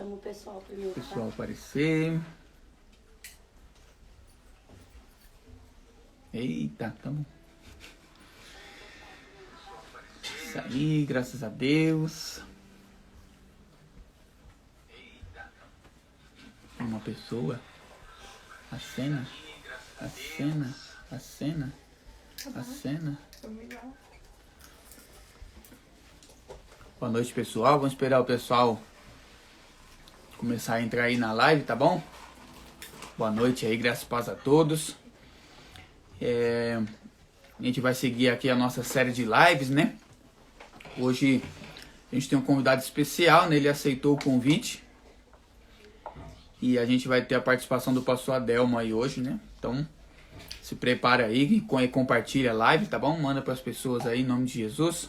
Chama o pessoal primeiro, O pessoal tá? aparecer. Eita, tá bom. Isso aí, graças a Deus. Uma pessoa. A cena. A cena. A cena. A cena. Boa noite, pessoal. Vamos esperar o pessoal começar a entrar aí na live, tá bom? Boa noite aí, graças a paz a todos. A gente vai seguir aqui a nossa série de lives, né? Hoje a gente tem um convidado especial, né? Ele aceitou o convite. E a gente vai ter a participação do pastor Adelmo aí hoje, né? Então, se prepara aí e compartilha a live, tá bom? Manda para as pessoas aí em nome de Jesus.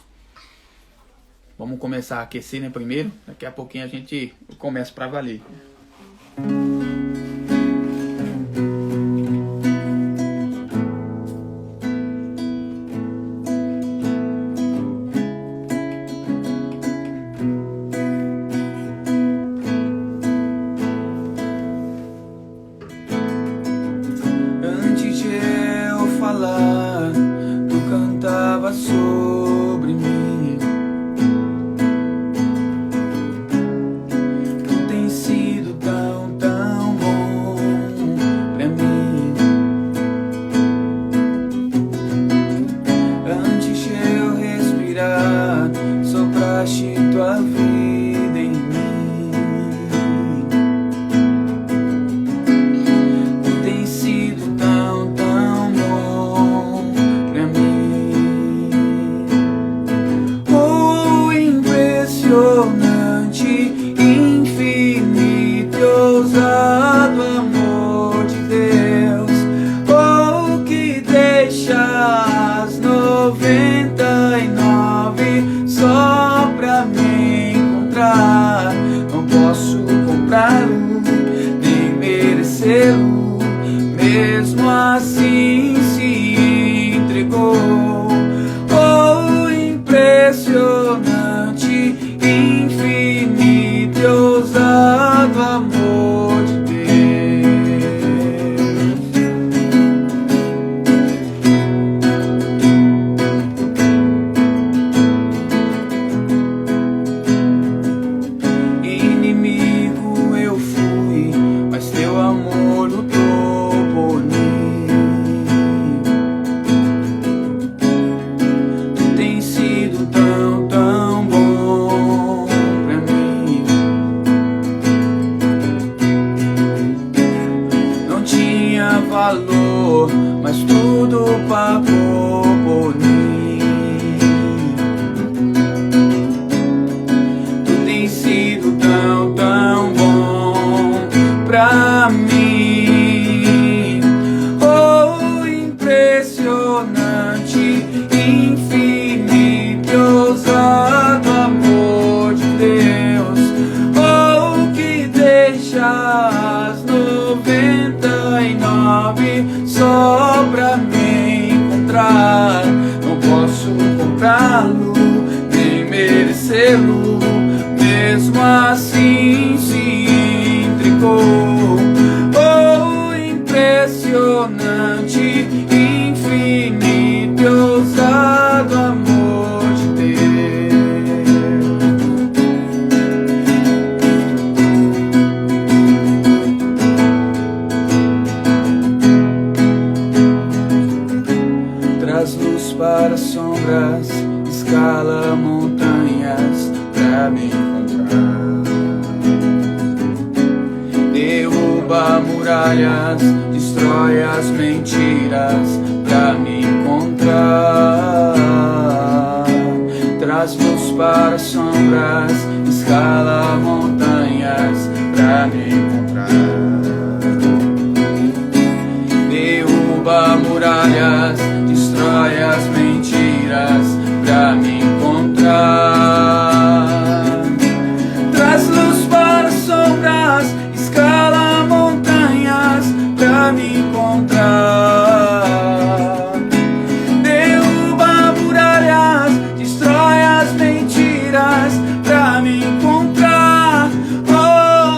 Vamos começar a aquecer, né, primeiro. Daqui a pouquinho a gente começa para valer. Antes de eu falar, tu cantava sobre mim. Tu tens sido tão, tão bom pra mim. Antes de eu respirar, sopraste tua vida em mim. Tu tens sido tão, tão bom pra mim. Oh, impressionante, infinito e ousado amor de Deus. Oh, que deixa as 99 só pra me encontrar. Não posso comprá-lo, nem merecê-lo. Mesmo assim se entregou. Oh, impressionante, infinito e ousado amor de Deus. Inimigo eu fui, mas teu amor lutou por mim. Tu tens sido tão, tão bom pra mim. Não tinha valor, mas tudo pagou por mim. Tu tens sido tão, tão bom pra mim. Oh, impressionante, infinito e ousado amor de Deus. Oh, que deixa as 99 só pra me encontrar. Não posso comprá-lo, nem merecê-lo. Mesmo assim se entregou. Oh, impressionante, infinito e ousado amor de Deus. Traz luz para sombras, escala montanhas pra me encontrar. Derruba muralhas, destrói as mentiras pra me encontrar. Traz luz para sombras, escala montanhas pra me encontrar. Derruba muralhas, destrói as mentiras pra me encontrar. Traz luz para sombras, escala montanhas pra me encontrar. Derruba muralhas, destrói as mentiras pra me encontrar. Oh,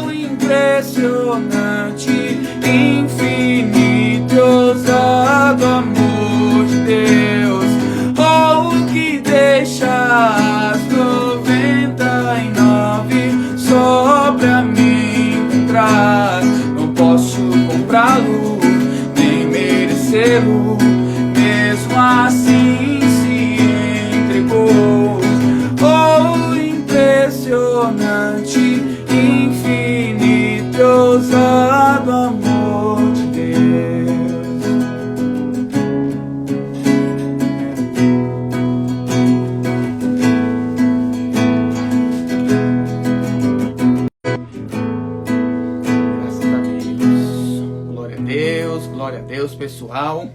pessoal.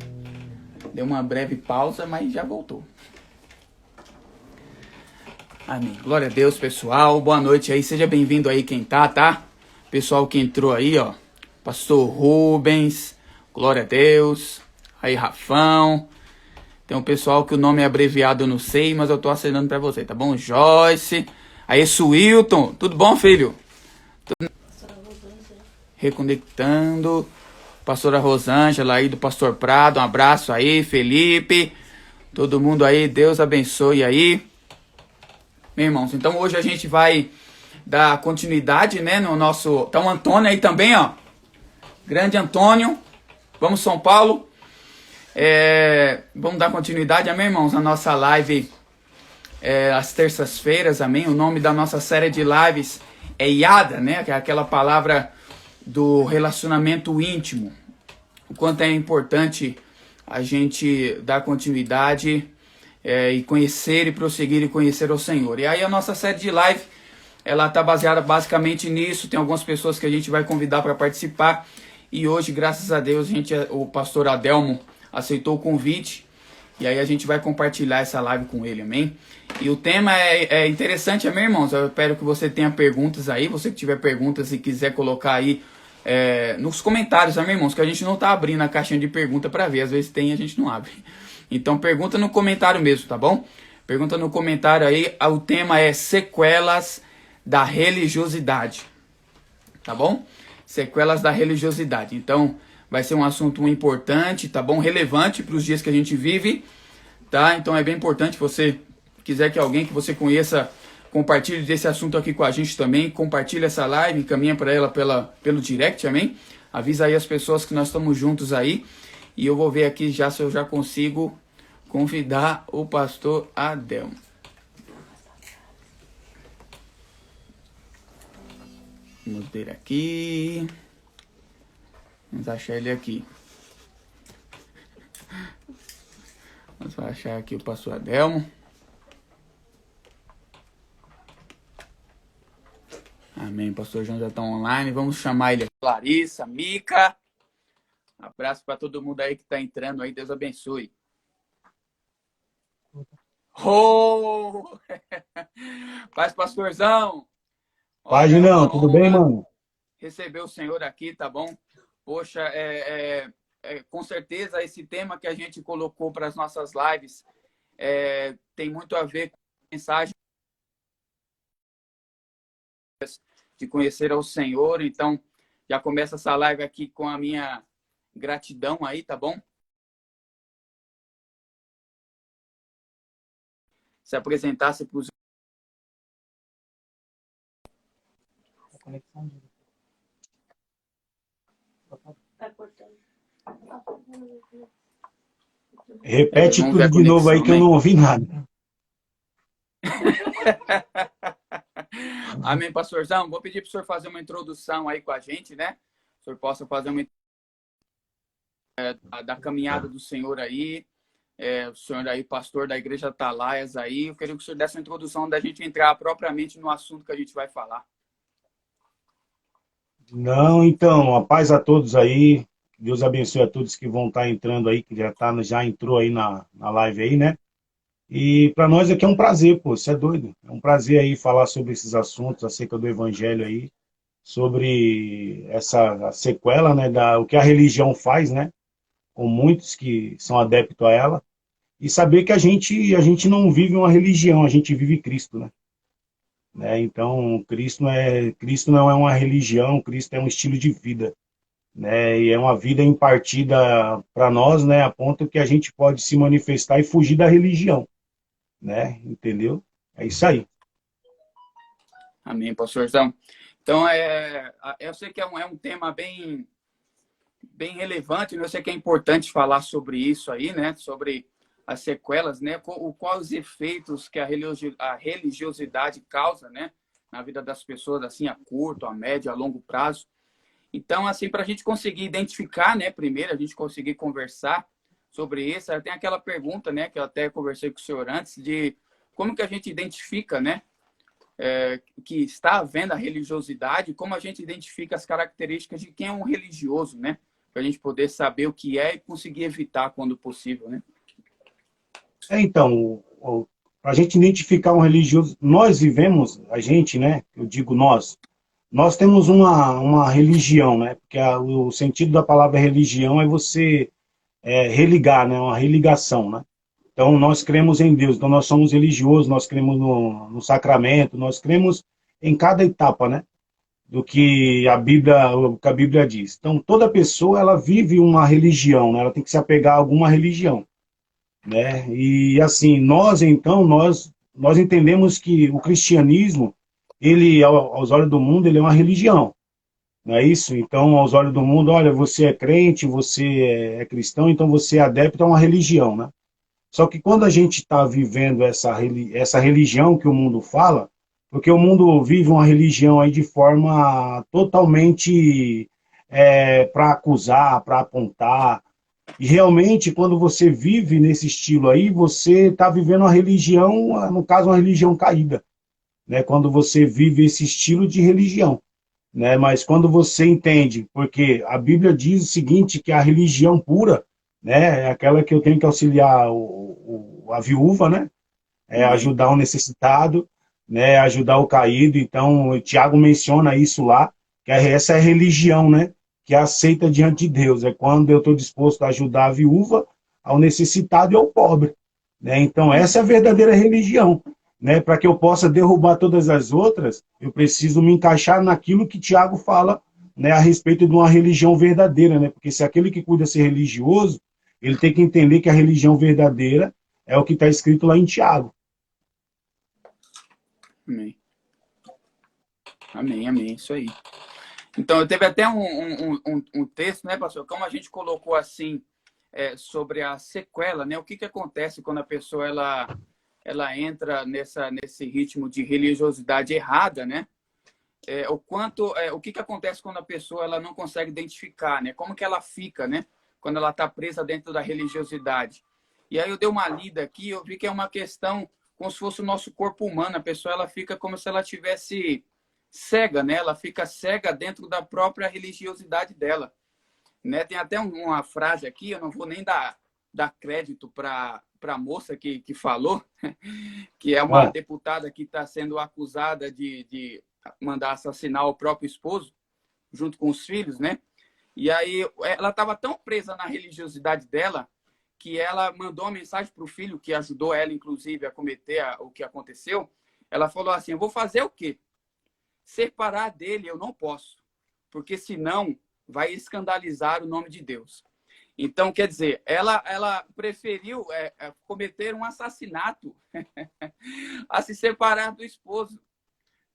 Deu uma breve pausa, mas já voltou. Amém. Glória a Deus, pessoal. Boa noite aí. Seja bem-vindo aí quem tá? Pessoal que entrou aí, ó. Pastor Rubens. Glória a Deus. Aí, Rafão. Tem um pessoal que o nome é abreviado, eu não sei, mas eu tô assinando pra você, tá bom? Joyce. Aí, Suilton. Tudo bom, filho? Reconectando. Pastora Rosângela aí do Pastor Prado. Um abraço aí, Felipe. Todo mundo aí, Deus abençoe aí. Meus irmãos, então hoje a gente vai dar continuidade, né, no nosso... Tá o Antônio aí também, ó. Grande Antônio. Vamos, São Paulo. Vamos dar continuidade, amém, irmãos, na nossa live às terças-feiras, amém? O nome da nossa série de lives é Yada, né? Que é aquela palavra do relacionamento íntimo. O quanto é importante a gente dar continuidade e conhecer e prosseguir e conhecer o Senhor. E aí a nossa série de live, ela está baseada basicamente nisso. Tem algumas pessoas que a gente vai convidar para participar. E hoje, graças a Deus, o pastor Adelmo aceitou o convite. E aí a gente vai compartilhar essa live com ele, amém? E o tema é interessante, amém, irmãos? Eu espero que você tenha perguntas aí. Você que tiver perguntas e quiser colocar aí nos comentários, amém, irmãos? Que a gente não tá abrindo a caixinha de pergunta para ver. Às vezes tem e a gente não abre. Então pergunta no comentário mesmo, tá bom? Pergunta no comentário aí. O tema é sequelas da religiosidade. Tá bom? Sequelas da religiosidade. Então vai ser um assunto importante, tá bom? Relevante para os dias que a gente vive, tá? Então é bem importante, você quiser que alguém que você conheça compartilhe desse assunto aqui com a gente também, compartilhe essa live, encaminha para ela pelo direct, amém? Avisa aí as pessoas que nós estamos juntos aí. E eu vou ver aqui já se eu já consigo convidar o pastor Adelmo. Vamos ver aqui. Vamos achar ele aqui. Vamos achar aqui o pastor Adelmo. Amém, pastor João já está online. Vamos chamar ele aqui. Larissa, Mica. Abraço para todo mundo aí que está entrando aí. Deus abençoe. Oh! Paz, pastorzão. Paz, não, tudo bem, mano? Receber o Senhor aqui, tá bom? Poxa, com certeza esse tema que a gente colocou para as nossas lives tem muito a ver com a mensagem de conhecer ao Senhor. Então, já começa essa live aqui com a minha gratidão aí, tá bom? Se apresentasse para os... Repete tudo de novo aí que eu não ouvi nada. Amém, pastorzão. Vou pedir para o senhor fazer uma introdução aí com a gente, né? O senhor possa fazer uma da caminhada do Senhor aí. O senhor aí, pastor da Igreja Atalaias aí. Eu queria que o senhor desse uma introdução da gente entrar propriamente no assunto que a gente vai falar. Não, então, a paz a todos aí. Deus abençoe a todos que vão estar entrando aí, que já entrou aí na live aí, né? E para nós aqui é um prazer, pô, você é doido. É um prazer aí falar sobre esses assuntos, acerca do evangelho aí, sobre essa sequela, né, o que a religião faz, né? Com muitos que são adeptos a ela. E saber que a gente não vive uma religião, a gente vive Cristo, né? Então, Cristo não é uma religião, Cristo é um estilo de vida, né? E é uma vida impartida para nós, né? A ponto que a gente pode se manifestar e fugir da religião, né? Entendeu? É isso aí. Amém, pastorzão. Então, eu sei que é um tema bem relevante, né? Eu sei que é importante falar sobre isso aí, né? Sobre as sequelas, né? Quais os efeitos que a religiosidade causa, né? Na vida das pessoas, assim, a curto, a médio, a longo prazo. Então, assim, para a gente conseguir identificar, né? Primeiro, a gente conseguir conversar sobre isso, tem aquela pergunta, né? Que eu até conversei com o senhor antes, de como que a gente identifica, né? Que está havendo a religiosidade, como a gente identifica as características de quem é um religioso, né? para a gente poder saber o que é e conseguir evitar quando possível, né? Então, para a gente identificar um religioso, nós vivemos, a gente, né? Eu digo nós temos uma religião, né? Porque o sentido da palavra religião é você religar, né? Uma religação, né? Então, nós cremos em Deus, então nós somos religiosos, nós cremos no sacramento, nós cremos em cada etapa, né? Do que a Bíblia diz. Então, toda pessoa, ela vive uma religião, né? Ela tem que se apegar a alguma religião, né? E assim, nós entendemos que o cristianismo, ele, aos olhos do mundo, ele é uma religião, não é isso? Então, aos olhos do mundo, olha, você é crente, você é cristão, então você é adepto a uma religião, né? Só que quando a gente está vivendo essa religião que o mundo fala, porque o mundo vive uma religião aí de forma totalmente para acusar, para apontar, e realmente, quando você vive nesse estilo aí, você está vivendo uma religião, no caso, uma religião caída, né? Quando você vive esse estilo de religião, né? Mas quando você entende, porque a Bíblia diz o seguinte, que a religião pura, né, é aquela que eu tenho que auxiliar a viúva, né? É Amém. ajudar o necessitado, né? Ajudar o caído. Então, o Tiago menciona isso lá, que essa é a religião, né? Que é aceita diante de Deus. É quando eu estou disposto a ajudar a viúva, ao necessitado e ao pobre, né? Então, essa é a verdadeira religião. Né, para que eu possa derrubar todas as outras, eu preciso me encaixar naquilo que Tiago fala, né, a respeito de uma religião verdadeira, né? Porque se aquele que cuida ser religioso, ele tem que entender que a religião verdadeira é o que está escrito lá em Tiago. Amém. Amém, amém, isso aí. Então, eu teve até um texto, né, pastor? Como a gente colocou assim, sobre a sequela, né? O que acontece quando a pessoa ela entra nesse ritmo de religiosidade errada, né? O que acontece quando a pessoa ela não consegue identificar, né? Como que ela fica, né? Quando ela está presa dentro da religiosidade. E aí eu dei uma lida aqui, eu vi que é uma questão como se fosse o nosso corpo humano. A pessoa ela fica como se ela tivesse cega, né? Ela fica cega dentro da própria religiosidade dela, né? Tem até uma frase aqui, eu não vou nem dar crédito para a moça que falou, que é uma deputada que está sendo acusada de mandar assassinar o próprio esposo, junto com os filhos, né? E aí ela estava tão presa na religiosidade dela que ela mandou uma mensagem para o filho, que ajudou ela, inclusive, a cometer o que aconteceu. Ela falou assim, eu vou fazer o quê? Separar dele eu não posso, porque senão vai escandalizar o nome de Deus. Então, quer dizer, ela preferiu cometer um assassinato a se separar do esposo.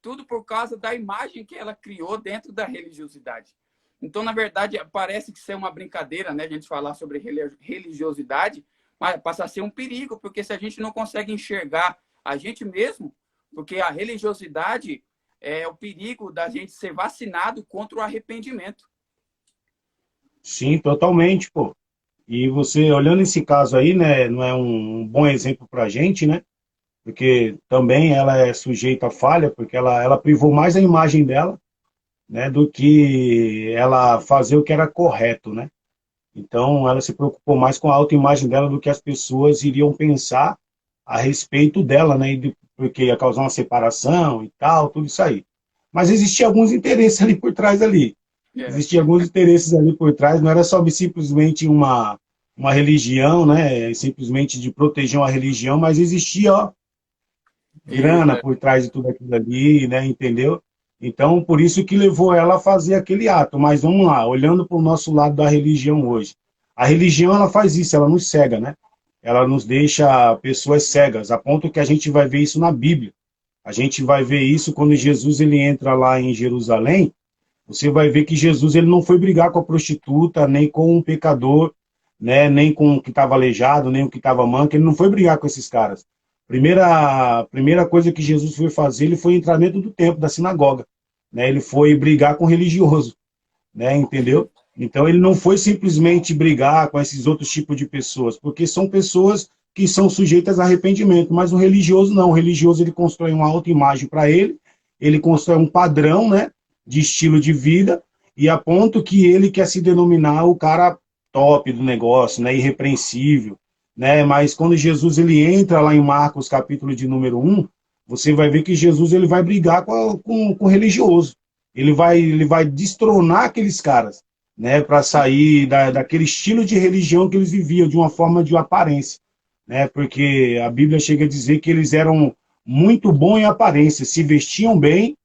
Tudo por causa da imagem que ela criou dentro da religiosidade. Então, na verdade, parece que ser uma brincadeira, né? A gente falar sobre religiosidade, mas passa a ser um perigo, porque se a gente não consegue enxergar a gente mesmo, porque a religiosidade é o perigo da gente ser vacinado contra o arrependimento. Sim, totalmente, pô. E você, olhando esse caso aí, né, não é um bom exemplo para a gente, né? Porque também ela é sujeita a falha, porque ela privou mais a imagem dela, né, do que ela fazer o que era correto, né? Então, ela se preocupou mais com a autoimagem dela do que as pessoas iriam pensar a respeito dela, né? Porque ia causar uma separação e tal, tudo isso aí. Mas existiam alguns interesses ali por trás ali. Existiam alguns interesses ali por trás, não era só simplesmente uma religião, né? Simplesmente de proteger uma religião, mas existia, ó, grana Isso, por trás de tudo aquilo ali, né? Entendeu? Então, por isso que levou ela a fazer aquele ato. Mas vamos lá, olhando para o nosso lado da religião hoje. A religião, ela faz isso, ela nos cega, né? Ela nos deixa pessoas cegas, a ponto que a gente vai ver isso na Bíblia. A gente vai ver isso quando Jesus ele entra lá em Jerusalém. Você vai ver que Jesus ele não foi brigar com a prostituta, nem com um pecador, né? Nem com o que estava aleijado, nem o que estava manco. Ele não foi brigar com esses caras. Primeira coisa que Jesus foi fazer, ele foi entrar dentro do templo, da sinagoga, né? Ele foi brigar com o religioso, né? Entendeu? Então ele não foi simplesmente brigar com esses outros tipos de pessoas, porque são pessoas que são sujeitas a arrependimento, mas o religioso não. O religioso ele constrói uma autoimagem para ele constrói um padrão, né, de estilo de vida, e a ponto que ele quer se denominar o cara top do negócio, né, irrepreensível, né, mas quando Jesus ele entra lá em Marcos capítulo de número 1, você vai ver que Jesus ele vai brigar com o religioso, ele vai destronar aqueles caras, né, para sair daquele estilo de religião que eles viviam, de uma forma de aparência, né, porque a Bíblia chega a dizer que eles eram muito bons em aparência, se vestiam bem,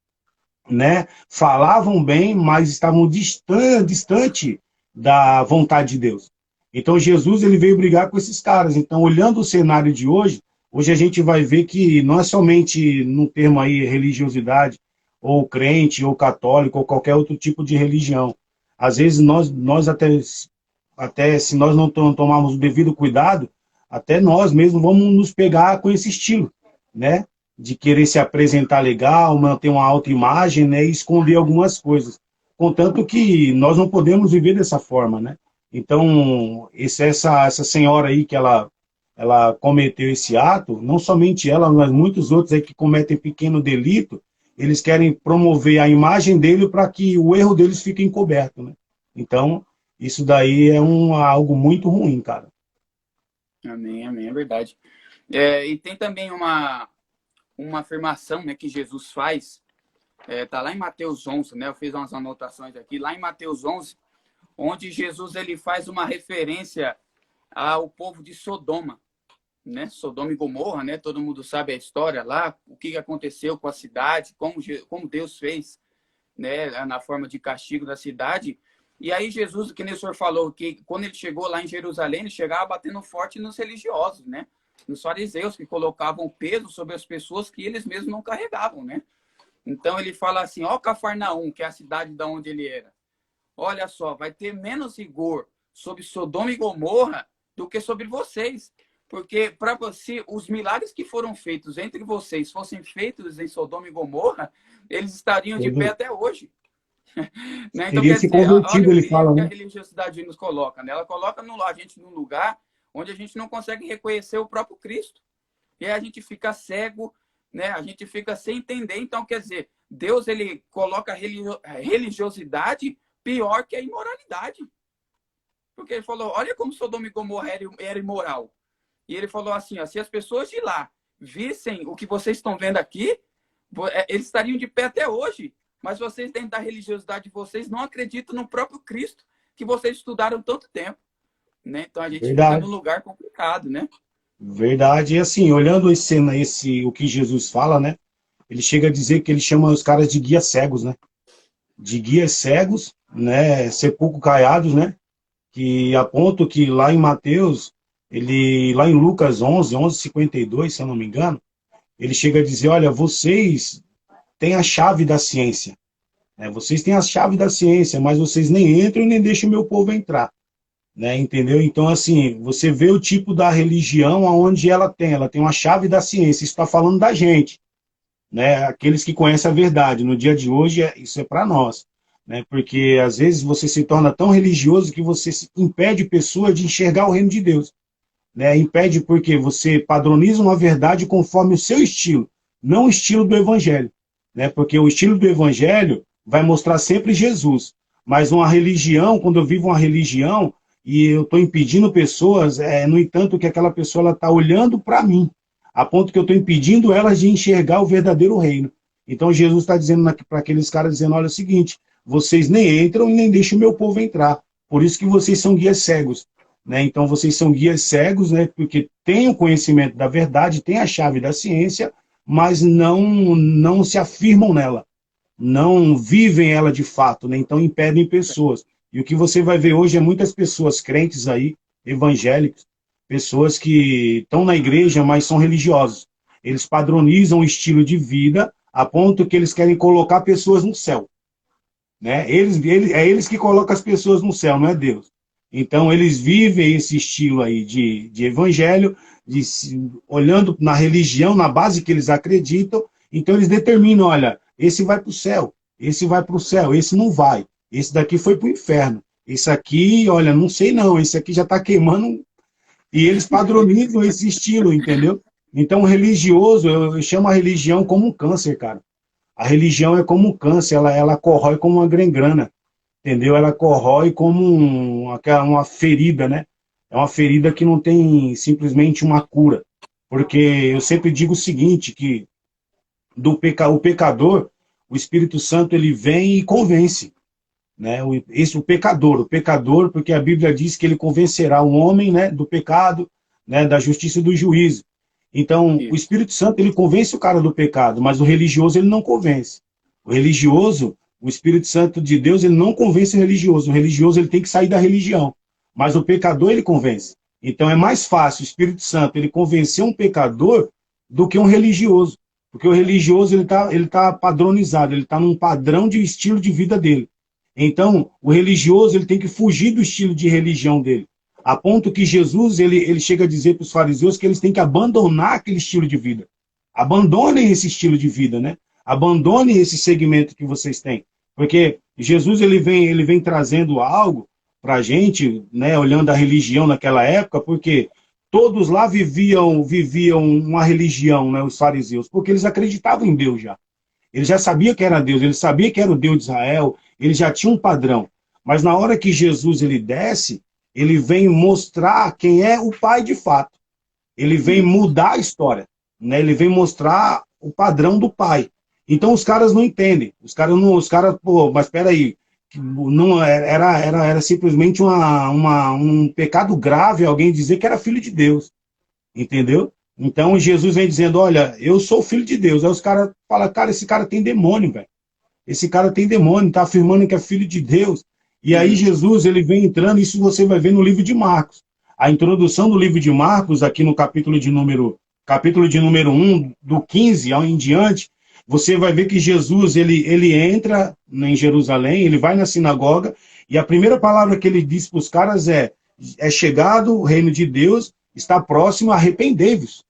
né, falavam bem, mas estavam distante da vontade de Deus. Então Jesus ele veio brigar com esses caras. Então, olhando o cenário de hoje, hoje a gente vai ver que não é somente no termo aí religiosidade, ou crente, ou católico, ou qualquer outro tipo de religião. Às vezes nós até se nós não tomarmos o devido cuidado, até nós mesmos vamos nos pegar com esse estilo, né? De querer se apresentar legal, manter uma autoimagem, né, e esconder algumas coisas. Contanto que nós não podemos viver dessa forma, né? Então, essa senhora aí que ela cometeu esse ato, não somente ela, mas muitos outros aí que cometem pequeno delito, eles querem promover a imagem dele para que o erro deles fique encoberto, né? Então, isso daí é algo muito ruim, cara. Amém, amém, é verdade. E tem também uma afirmação, né, que Jesus faz, tá lá em Mateus 11, né? Eu fiz umas anotações aqui, lá em Mateus 11, onde Jesus ele faz uma referência ao povo de Sodoma, né? Sodoma e Gomorra, né? Todo mundo sabe a história lá, o que aconteceu com a cidade, como Deus fez, né, na forma de castigo da cidade. E aí Jesus, que nem o senhor falou, que quando ele chegou lá em Jerusalém, ele chegava batendo forte nos religiosos, né? Nos fariseus, que colocavam peso sobre as pessoas que eles mesmos não carregavam, né? Então ele fala assim, ó Cafarnaum, que é a cidade de onde ele era. Olha só, vai ter menos rigor sobre Sodoma e Gomorra do que sobre vocês. Porque para você, os milagres que foram feitos entre vocês fossem feitos em Sodoma e Gomorra, eles estariam de pé até hoje. Né? Então, Teria quer se dizer, olha convertido, o ele perigo fala, que a né? religiosidade nos coloca. Né? Ela coloca a gente num lugar onde a gente não consegue reconhecer o próprio Cristo. E aí a gente fica cego, né? A gente fica sem entender. Então, quer dizer, Deus ele coloca a religiosidade pior que a imoralidade. Porque ele falou, olha como Sodoma e Gomorra era imoral. E ele falou assim, ó, se as pessoas de lá vissem o que vocês estão vendo aqui, eles estariam de pé até hoje. Mas vocês, dentro da religiosidade de vocês, não acreditam no próprio Cristo que vocês estudaram tanto tempo. Né? Então a gente fica num Verdade. lugar complicado, né? Verdade. E assim, olhando o que Jesus fala, né? Ele chega a dizer que ele chama os caras de guias cegos, né? De guias cegos, né? Sepulcro caiados, né? Que a ponto que lá em Mateus, lá em Lucas 11:52, se eu não me engano, ele chega a dizer, olha, vocês têm a chave da ciência, né? Vocês têm a chave da ciência, mas vocês nem entram e nem deixam o meu povo entrar. Né, entendeu? Então, assim, você vê o tipo da religião aonde ela tem uma chave da ciência, isso está falando da gente, né? Aqueles que conhecem a verdade, no dia de hoje, isso é para nós, né? Porque às vezes você se torna tão religioso que você impede pessoas de enxergar o reino de Deus, né? Impede porque você padroniza uma verdade conforme o seu estilo, não o estilo do evangelho, né? Porque o estilo do evangelho vai mostrar sempre Jesus, mas uma religião, quando eu vivo uma religião e eu estou impedindo pessoas, no entanto que aquela pessoa ela está olhando para mim, a ponto que eu estou impedindo elas de enxergar o verdadeiro reino. Então Jesus está dizendo para aqueles caras, dizendo, olha é o seguinte, vocês nem entram e nem deixam o meu povo entrar, por isso que vocês são guias cegos. Né? Então vocês são guias cegos, né? Porque têm o conhecimento da verdade, têm a chave da ciência, mas não se afirmam nela, não vivem ela de fato, né? Então impedem pessoas. E o que você vai ver hoje é muitas pessoas crentes aí, evangélicos, pessoas que estão na igreja, mas são religiosos. Eles padronizam o estilo de vida a ponto que eles querem colocar pessoas no céu. Né? É eles que colocam as pessoas no céu, não é Deus. Então, eles vivem esse estilo aí de evangelho, olhando na religião, na base que eles acreditam, então eles determinam, olha, esse vai para o céu, esse vai para o céu, esse não vai, esse daqui foi para o inferno, esse aqui, olha, não sei não, esse aqui já está queimando, e eles padronizam esse estilo, entendeu? Então, o religioso, eu chamo a religião como um câncer, cara. A religião é como um câncer, ela corrói como uma gangrena. entendeu? Ela corrói como uma ferida, né? É uma ferida que não tem simplesmente uma cura. Porque eu sempre digo o seguinte, que o pecador, o Espírito Santo, ele vem e convence, né? O pecador, porque a Bíblia diz que ele convencerá o homem, né, do pecado, né, da justiça e do juízo. Então, o Isso. Espírito Santo, ele convence o cara do pecado, mas o religioso, ele não convence. O religioso, o Espírito Santo de Deus, ele não convence o religioso. O religioso, ele tem que sair da religião. Mas o pecador, ele convence. Então, é mais fácil o Espírito Santo, ele convencer um pecador do que um religioso. Porque o religioso, ele tá padronizado, ele está num padrão de estilo de vida dele. Então, o religioso, ele tem que fugir do estilo de religião dele. A ponto que Jesus, ele chega a dizer para os fariseus que eles têm que abandonar aquele estilo de vida. Abandonem esse estilo de vida, né? Abandonem esse segmento que vocês têm. Porque Jesus, ele vem trazendo algo para a gente, né, olhando a religião naquela época, porque todos lá viviam uma religião, né, os fariseus, porque eles acreditavam em Deus já. Ele já sabia que era Deus, ele sabia que era o Deus de Israel, ele já tinha um padrão. Mas na hora que Jesus ele desce, ele vem mostrar quem é o Pai de fato. Ele vem mudar a história, né? Ele vem mostrar o padrão do Pai. Então os caras não entendem. Pô, mas espera aí, não era simplesmente um pecado grave alguém dizer que era filho de Deus, entendeu? Então Jesus vem dizendo, olha, eu sou filho de Deus. Aí os caras falam, cara, esse cara tem demônio, velho. Esse cara tem demônio, está afirmando que é filho de Deus. E aí Jesus, ele vem entrando, isso você vai ver no livro de Marcos. A introdução do livro de Marcos, aqui no capítulo de número 1, do 15 ao em diante, você vai ver que Jesus, ele entra em Jerusalém, ele vai na sinagoga, e a primeira palavra que ele diz para os caras é chegado o reino de Deus, está próximo, arrependei-vos.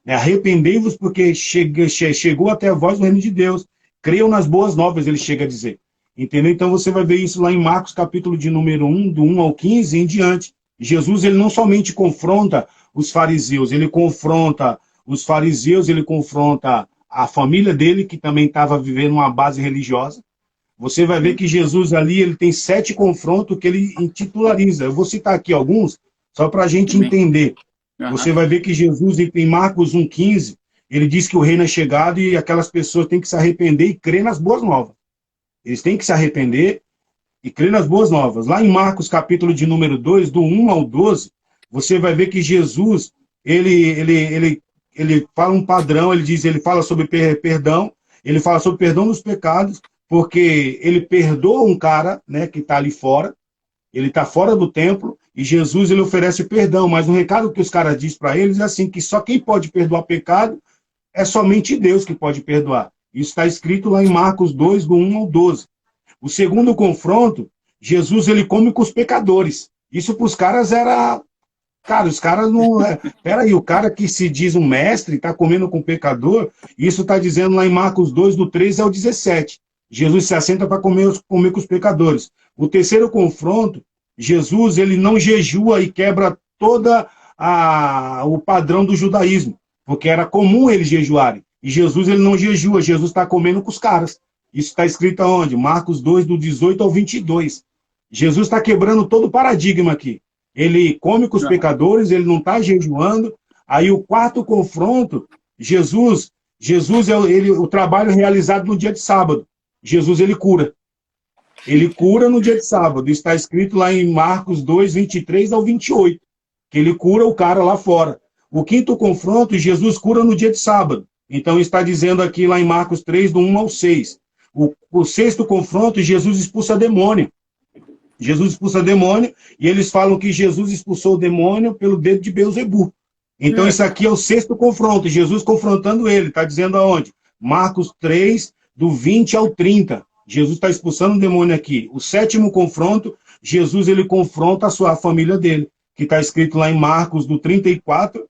Né? Arrependei-vos porque chegou até a voz do reino de Deus. Creiam nas boas novas, ele chega a dizer. Entendeu? Então você vai ver isso lá em Marcos, capítulo de número 1, do 1 ao 15 em diante. Jesus, ele não somente confronta os fariseus, ele confronta os fariseus, ele confronta a família dele, que também estava vivendo uma base religiosa. Você vai ver que Jesus ali, ele tem 7 confrontos que ele intitulariza. Eu vou citar aqui alguns, só para a gente entender. Você vai ver que Jesus, em Marcos 1,15, ele diz que o reino é chegado e aquelas pessoas têm que se arrepender e crer nas boas novas. Eles têm que se arrepender e crer nas boas novas. Lá em Marcos, capítulo de número 2, do 1 ao 12, você vai ver que Jesus, ele fala um padrão, ele fala sobre perdão, ele fala sobre perdão dos pecados, porque ele perdoa um cara, né, que está ali fora, ele está fora do templo, e Jesus, ele oferece perdão, mas o recado que os caras dizem para eles é assim, que só quem pode perdoar pecado é somente Deus que pode perdoar. Isso está escrito lá em Marcos 2, do 1 ao 12. O segundo confronto, Jesus, ele come com os pecadores. Isso para os caras era... Cara, os caras não... Peraí, o cara que se diz um mestre está comendo com pecador, isso está dizendo lá em Marcos 2, do 13 ao 17. Jesus se assenta para comer com os pecadores. O terceiro confronto, Jesus, ele não jejua e quebra toda o padrão do judaísmo, porque era comum eles jejuarem. E Jesus, ele não jejua, Jesus está comendo com os caras. Isso está escrito aonde? Marcos 2, do 18 ao 22. Jesus está quebrando todo o paradigma aqui. Ele come com os pecadores, ele não está jejuando. Aí o quarto confronto, Jesus é o trabalho realizado no dia de sábado. Jesus, ele cura. Ele cura no dia de sábado. Está escrito lá em Marcos 2, 23 ao 28. Que ele cura o cara lá fora. O quinto confronto, Jesus cura no dia de sábado. Então está dizendo aqui lá em Marcos 3, do 1 ao 6. O sexto confronto, Jesus expulsa demônio. Jesus expulsa demônio, e eles falam que Jesus expulsou o demônio pelo dedo de Beelzebu. Então isso aqui é o sexto confronto, Jesus confrontando ele. Está dizendo aonde? Marcos 3, do 20 ao 30. Jesus está expulsando o demônio aqui. O sétimo confronto, Jesus, ele confronta a família dele, que está escrito lá em Marcos, do 34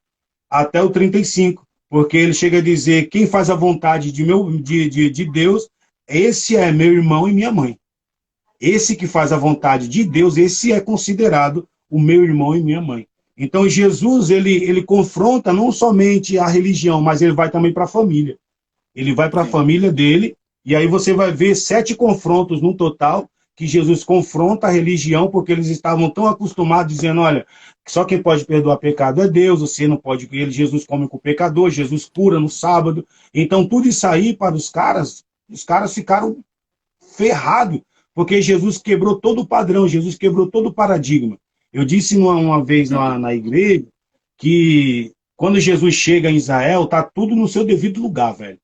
até o 35. Porque ele chega a dizer, quem faz a vontade de Deus, esse é meu irmão e minha mãe. Esse que faz a vontade de Deus, esse é considerado o meu irmão e minha mãe. Então Jesus, ele confronta não somente a religião, mas ele vai também para a família. Ele vai para a família dele, e aí você vai ver 7 confrontos no total, que Jesus confronta a religião, porque eles estavam tão acostumados dizendo, olha, só quem pode perdoar pecado é Deus, você não pode, Jesus come com o pecador, Jesus cura no sábado. Então tudo isso aí para os caras ficaram ferrados, porque Jesus quebrou todo o padrão, Jesus quebrou todo o paradigma. Eu disse uma vez na igreja que quando Jesus chega em Israel, tá tudo no seu devido lugar, velho.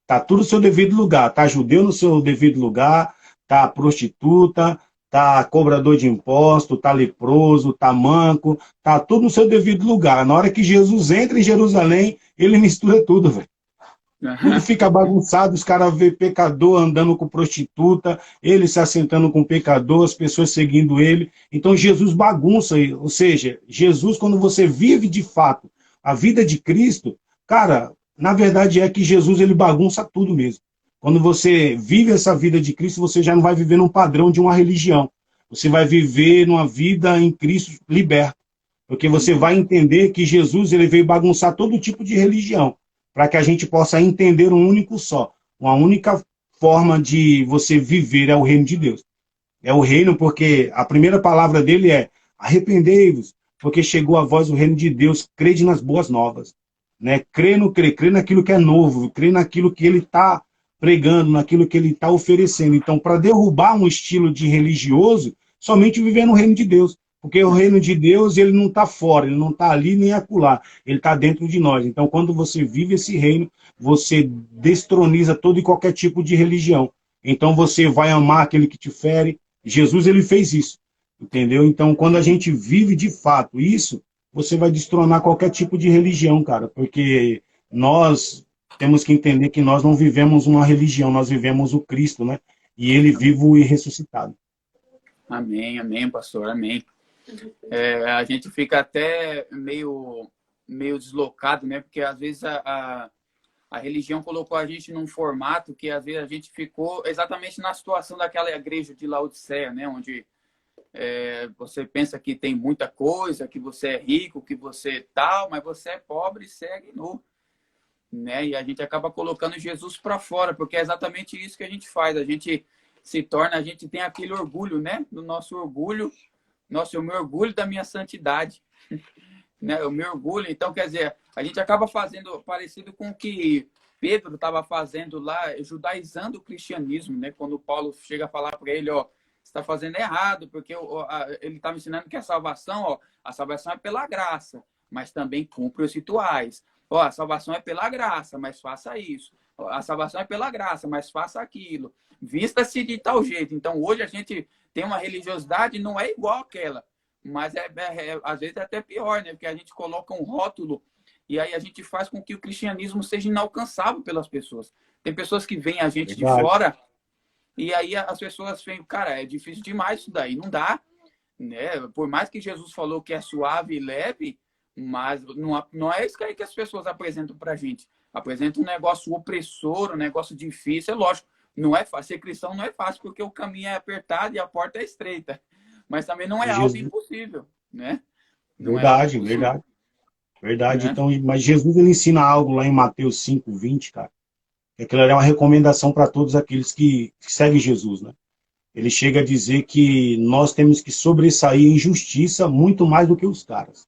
Tá tudo no seu devido lugar. Tá judeu no seu devido lugar, tá prostituta, tá cobrador de imposto, tá leproso, tá manco, tá tudo no seu devido lugar. Na hora que Jesus entra em Jerusalém, ele mistura tudo, velho. Tudo fica bagunçado, os caras vê pecador andando com prostituta, ele se assentando com pecador, as pessoas seguindo ele. Então Jesus bagunça, ou seja, Jesus, quando você vive de fato a vida de Cristo, cara, na verdade é que Jesus ele bagunça tudo mesmo. Quando você vive essa vida de Cristo, você já não vai viver num padrão de uma religião. Você vai viver numa vida em Cristo liberto. Porque você vai entender que Jesus ele veio bagunçar todo tipo de religião, para que a gente possa entender um único só. Uma única forma de você viver é o reino de Deus. É o reino porque a primeira palavra dele é arrependei-vos, porque chegou a vós o reino de Deus, crede nas boas novas. Né? Crê naquilo que é novo, crê naquilo que ele está pregando, naquilo que ele está oferecendo. Então, para derrubar um estilo de religioso, somente viver no reino de Deus. Porque o reino de Deus, ele não está fora, ele não está ali nem acolá, ele está dentro de nós. Então, quando você vive esse reino, você destroniza todo e qualquer tipo de religião. Então, você vai amar aquele que te fere. Jesus, ele fez isso, entendeu? Então, quando a gente vive de fato isso, você vai destronar qualquer tipo de religião, cara, porque nós temos que entender que nós não vivemos uma religião, nós vivemos o Cristo, né? E ele vivo e ressuscitado. Amém, amém, pastor, amém. A gente fica até meio deslocado, né? Porque às vezes a religião colocou a gente num formato que às vezes a gente ficou exatamente na situação daquela igreja de Laodiceia, né? Onde você pensa que tem muita coisa, que você é rico, que você é tal, mas você é pobre e segue nu. Né? E a gente acaba colocando Jesus para fora, porque é exatamente isso que a gente faz. A gente a gente tem aquele orgulho, né? Do nosso orgulho. Nossa, eu me orgulho da minha santidade. Né? Eu me orgulho. Então, quer dizer, a gente acaba fazendo parecido com o que Pedro estava fazendo lá, judaizando o cristianismo, né? Quando Paulo chega a falar para ele, ó, você está fazendo errado, porque ele estava ensinando que a salvação é pela graça, mas também cumpre os rituais. Ó, a salvação é pela graça, mas faça isso. A salvação é pela graça, mas faça aquilo. Vista-se de tal jeito. Então, hoje a gente tem uma religiosidade, não é igual àquela, mas às vezes é até pior, né? Porque a gente coloca um rótulo e aí a gente faz com que o cristianismo seja inalcançável pelas pessoas. Tem pessoas que veem a gente de fora e aí as pessoas veem, cara, é difícil demais isso daí, não dá. Né? Por mais que Jesus falou que é suave e leve, mas não é isso aí que as pessoas apresentam pra gente. Apresentam um negócio opressor, um negócio difícil, é lógico. Não é fácil. Ser cristão não é fácil, porque o caminho é apertado e a porta é estreita. Mas também não é algo impossível, né? Não verdade, é verdade. Verdade. Né? Então, mas Jesus ele ensina algo lá em Mateus 5:20, cara. Que aquilo é uma recomendação para todos aqueles que seguem Jesus, né? Ele chega a dizer que nós temos que sobressair em justiça muito mais do que os caras,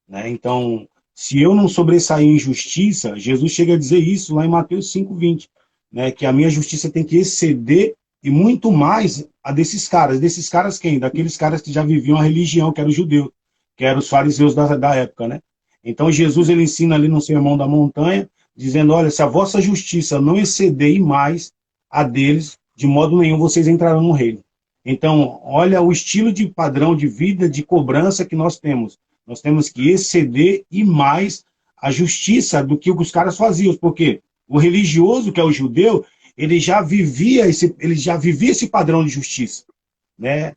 né? Então, se eu não sobressair em justiça, Jesus chega a dizer isso lá em Mateus 5:20. Né, que a minha justiça tem que exceder e muito mais a desses caras. Desses caras quem? Daqueles caras que já viviam a religião, que era o judeu, que eram os fariseus da época. Né? Então Jesus ele ensina ali no Sermão da Montanha, dizendo, olha, se a vossa justiça não exceder mais a deles, de modo nenhum vocês entrarão no reino. Então, olha o estilo de padrão de vida, de cobrança que nós temos. Nós temos que exceder e mais a justiça do que os caras faziam. Por quê? O religioso, que é o judeu, ele já vivia esse padrão de justiça. Né?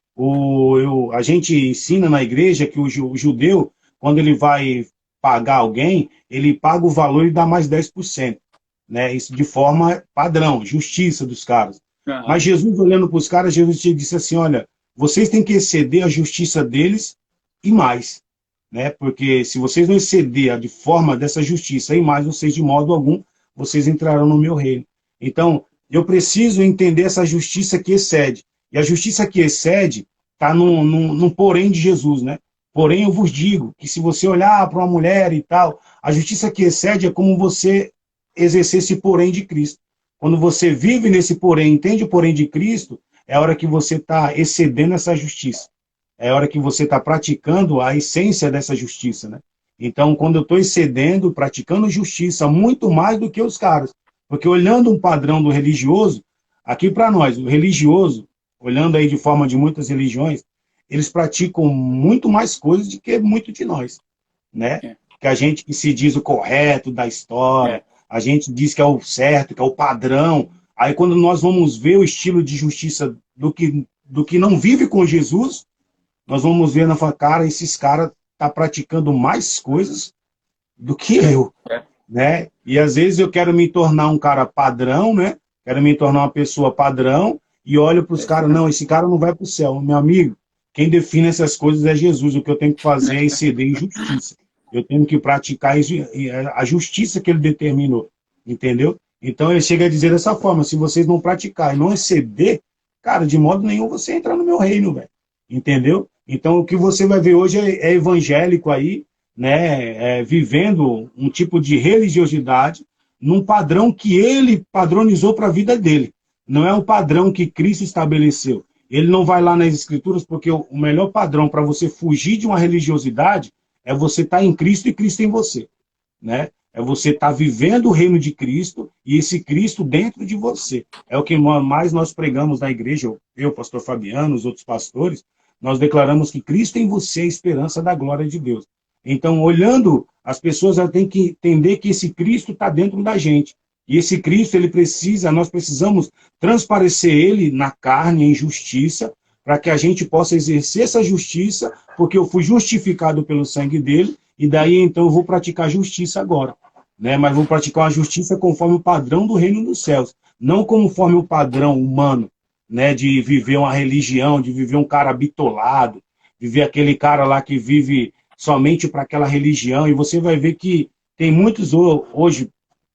A gente ensina na igreja que o judeu, quando ele vai pagar alguém, ele paga o valor e dá mais 10%. Né? Isso de forma padrão, justiça dos caras. Uhum. Mas Jesus, olhando para os caras, Jesus disse assim, olha, vocês têm que exceder a justiça deles e mais. Né? Porque se vocês não exceder de forma dessa justiça e mais, vocês de modo algum vocês entrarão no meu reino. Então, eu preciso entender essa justiça que excede. E a justiça que excede está no porém de Jesus, né? Porém, eu vos digo que se você olhar para uma mulher e tal, a justiça que excede é como você exercer esse porém de Cristo. Quando você vive nesse porém, entende o porém de Cristo, é a hora que você está excedendo essa justiça. É a hora que você está praticando a essência dessa justiça, né? Então, quando eu estou excedendo, praticando justiça, muito mais do que os caras. Porque olhando um padrão do religioso, aqui para nós, o religioso, olhando aí de forma de muitas religiões, eles praticam muito mais coisas do que muito de nós, né? É, Que a gente que se diz o correto da é, história, a gente diz que é o certo, que é o padrão. Aí quando nós vamos ver o estilo de justiça do que não vive com Jesus, nós vamos ver na cara, esses caras tá praticando mais coisas do que eu, é. né? E às vezes eu quero me tornar um cara padrão, né? Quero me tornar uma pessoa padrão e olho para os É isso caras, mesmo. não, esse cara não vai para o céu. Meu amigo, quem define essas coisas é Jesus. O que eu tenho que fazer é exceder em justiça. Eu tenho que praticar a justiça que ele determinou, entendeu? Então ele chega a dizer dessa forma, se vocês não praticarem, não exceder, cara, de modo nenhum você entra no meu reino, velho. Entendeu? Então o que você vai ver hoje é evangélico aí, né, vivendo um tipo de religiosidade num padrão que ele padronizou para a vida dele. Não é o padrão que Cristo estabeleceu. Ele não vai lá nas Escrituras porque o melhor padrão para você fugir de uma religiosidade é você estar em Cristo e Cristo em você, né? É você estar vivendo o reino de Cristo e esse Cristo dentro de você. É o que mais nós pregamos na igreja, eu, pastor Fabiano, os outros pastores, nós declaramos que Cristo em você é a esperança da glória de Deus. Então, olhando, as pessoas têm que entender que esse Cristo está dentro da gente. E esse Cristo, nós precisamos transparecer ele na carne, em justiça, para que a gente possa exercer essa justiça, porque eu fui justificado pelo sangue dele, e daí então eu vou praticar justiça agora. Né? Mas vou praticar uma justiça conforme o padrão do reino dos céus, não conforme o padrão humano, né? De viver uma religião, de viver um cara bitolado, viver aquele cara lá que vive somente para aquela religião, e você vai ver que tem muitos hoje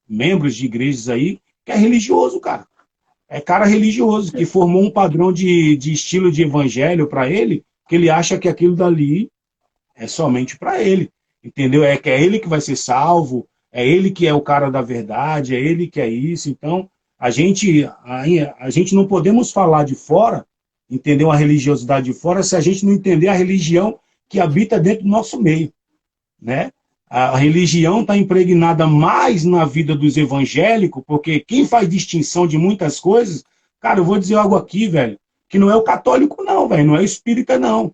membros de igrejas aí que é religioso, cara. É cara religioso, que formou um padrão de estilo de evangelho para ele, que ele acha que aquilo dali é somente para ele, entendeu? É que é ele que vai ser salvo, é ele que é o cara da verdade, é ele que é isso. Então, a gente não podemos falar de fora, entender uma religiosidade de fora, se a gente não entender a religião que habita dentro do nosso meio, né? A religião está impregnada mais na vida dos evangélicos, porque quem faz distinção de muitas coisas, cara, eu vou dizer algo aqui, velho, que não é o católico, não, velho, não é o espírita, não.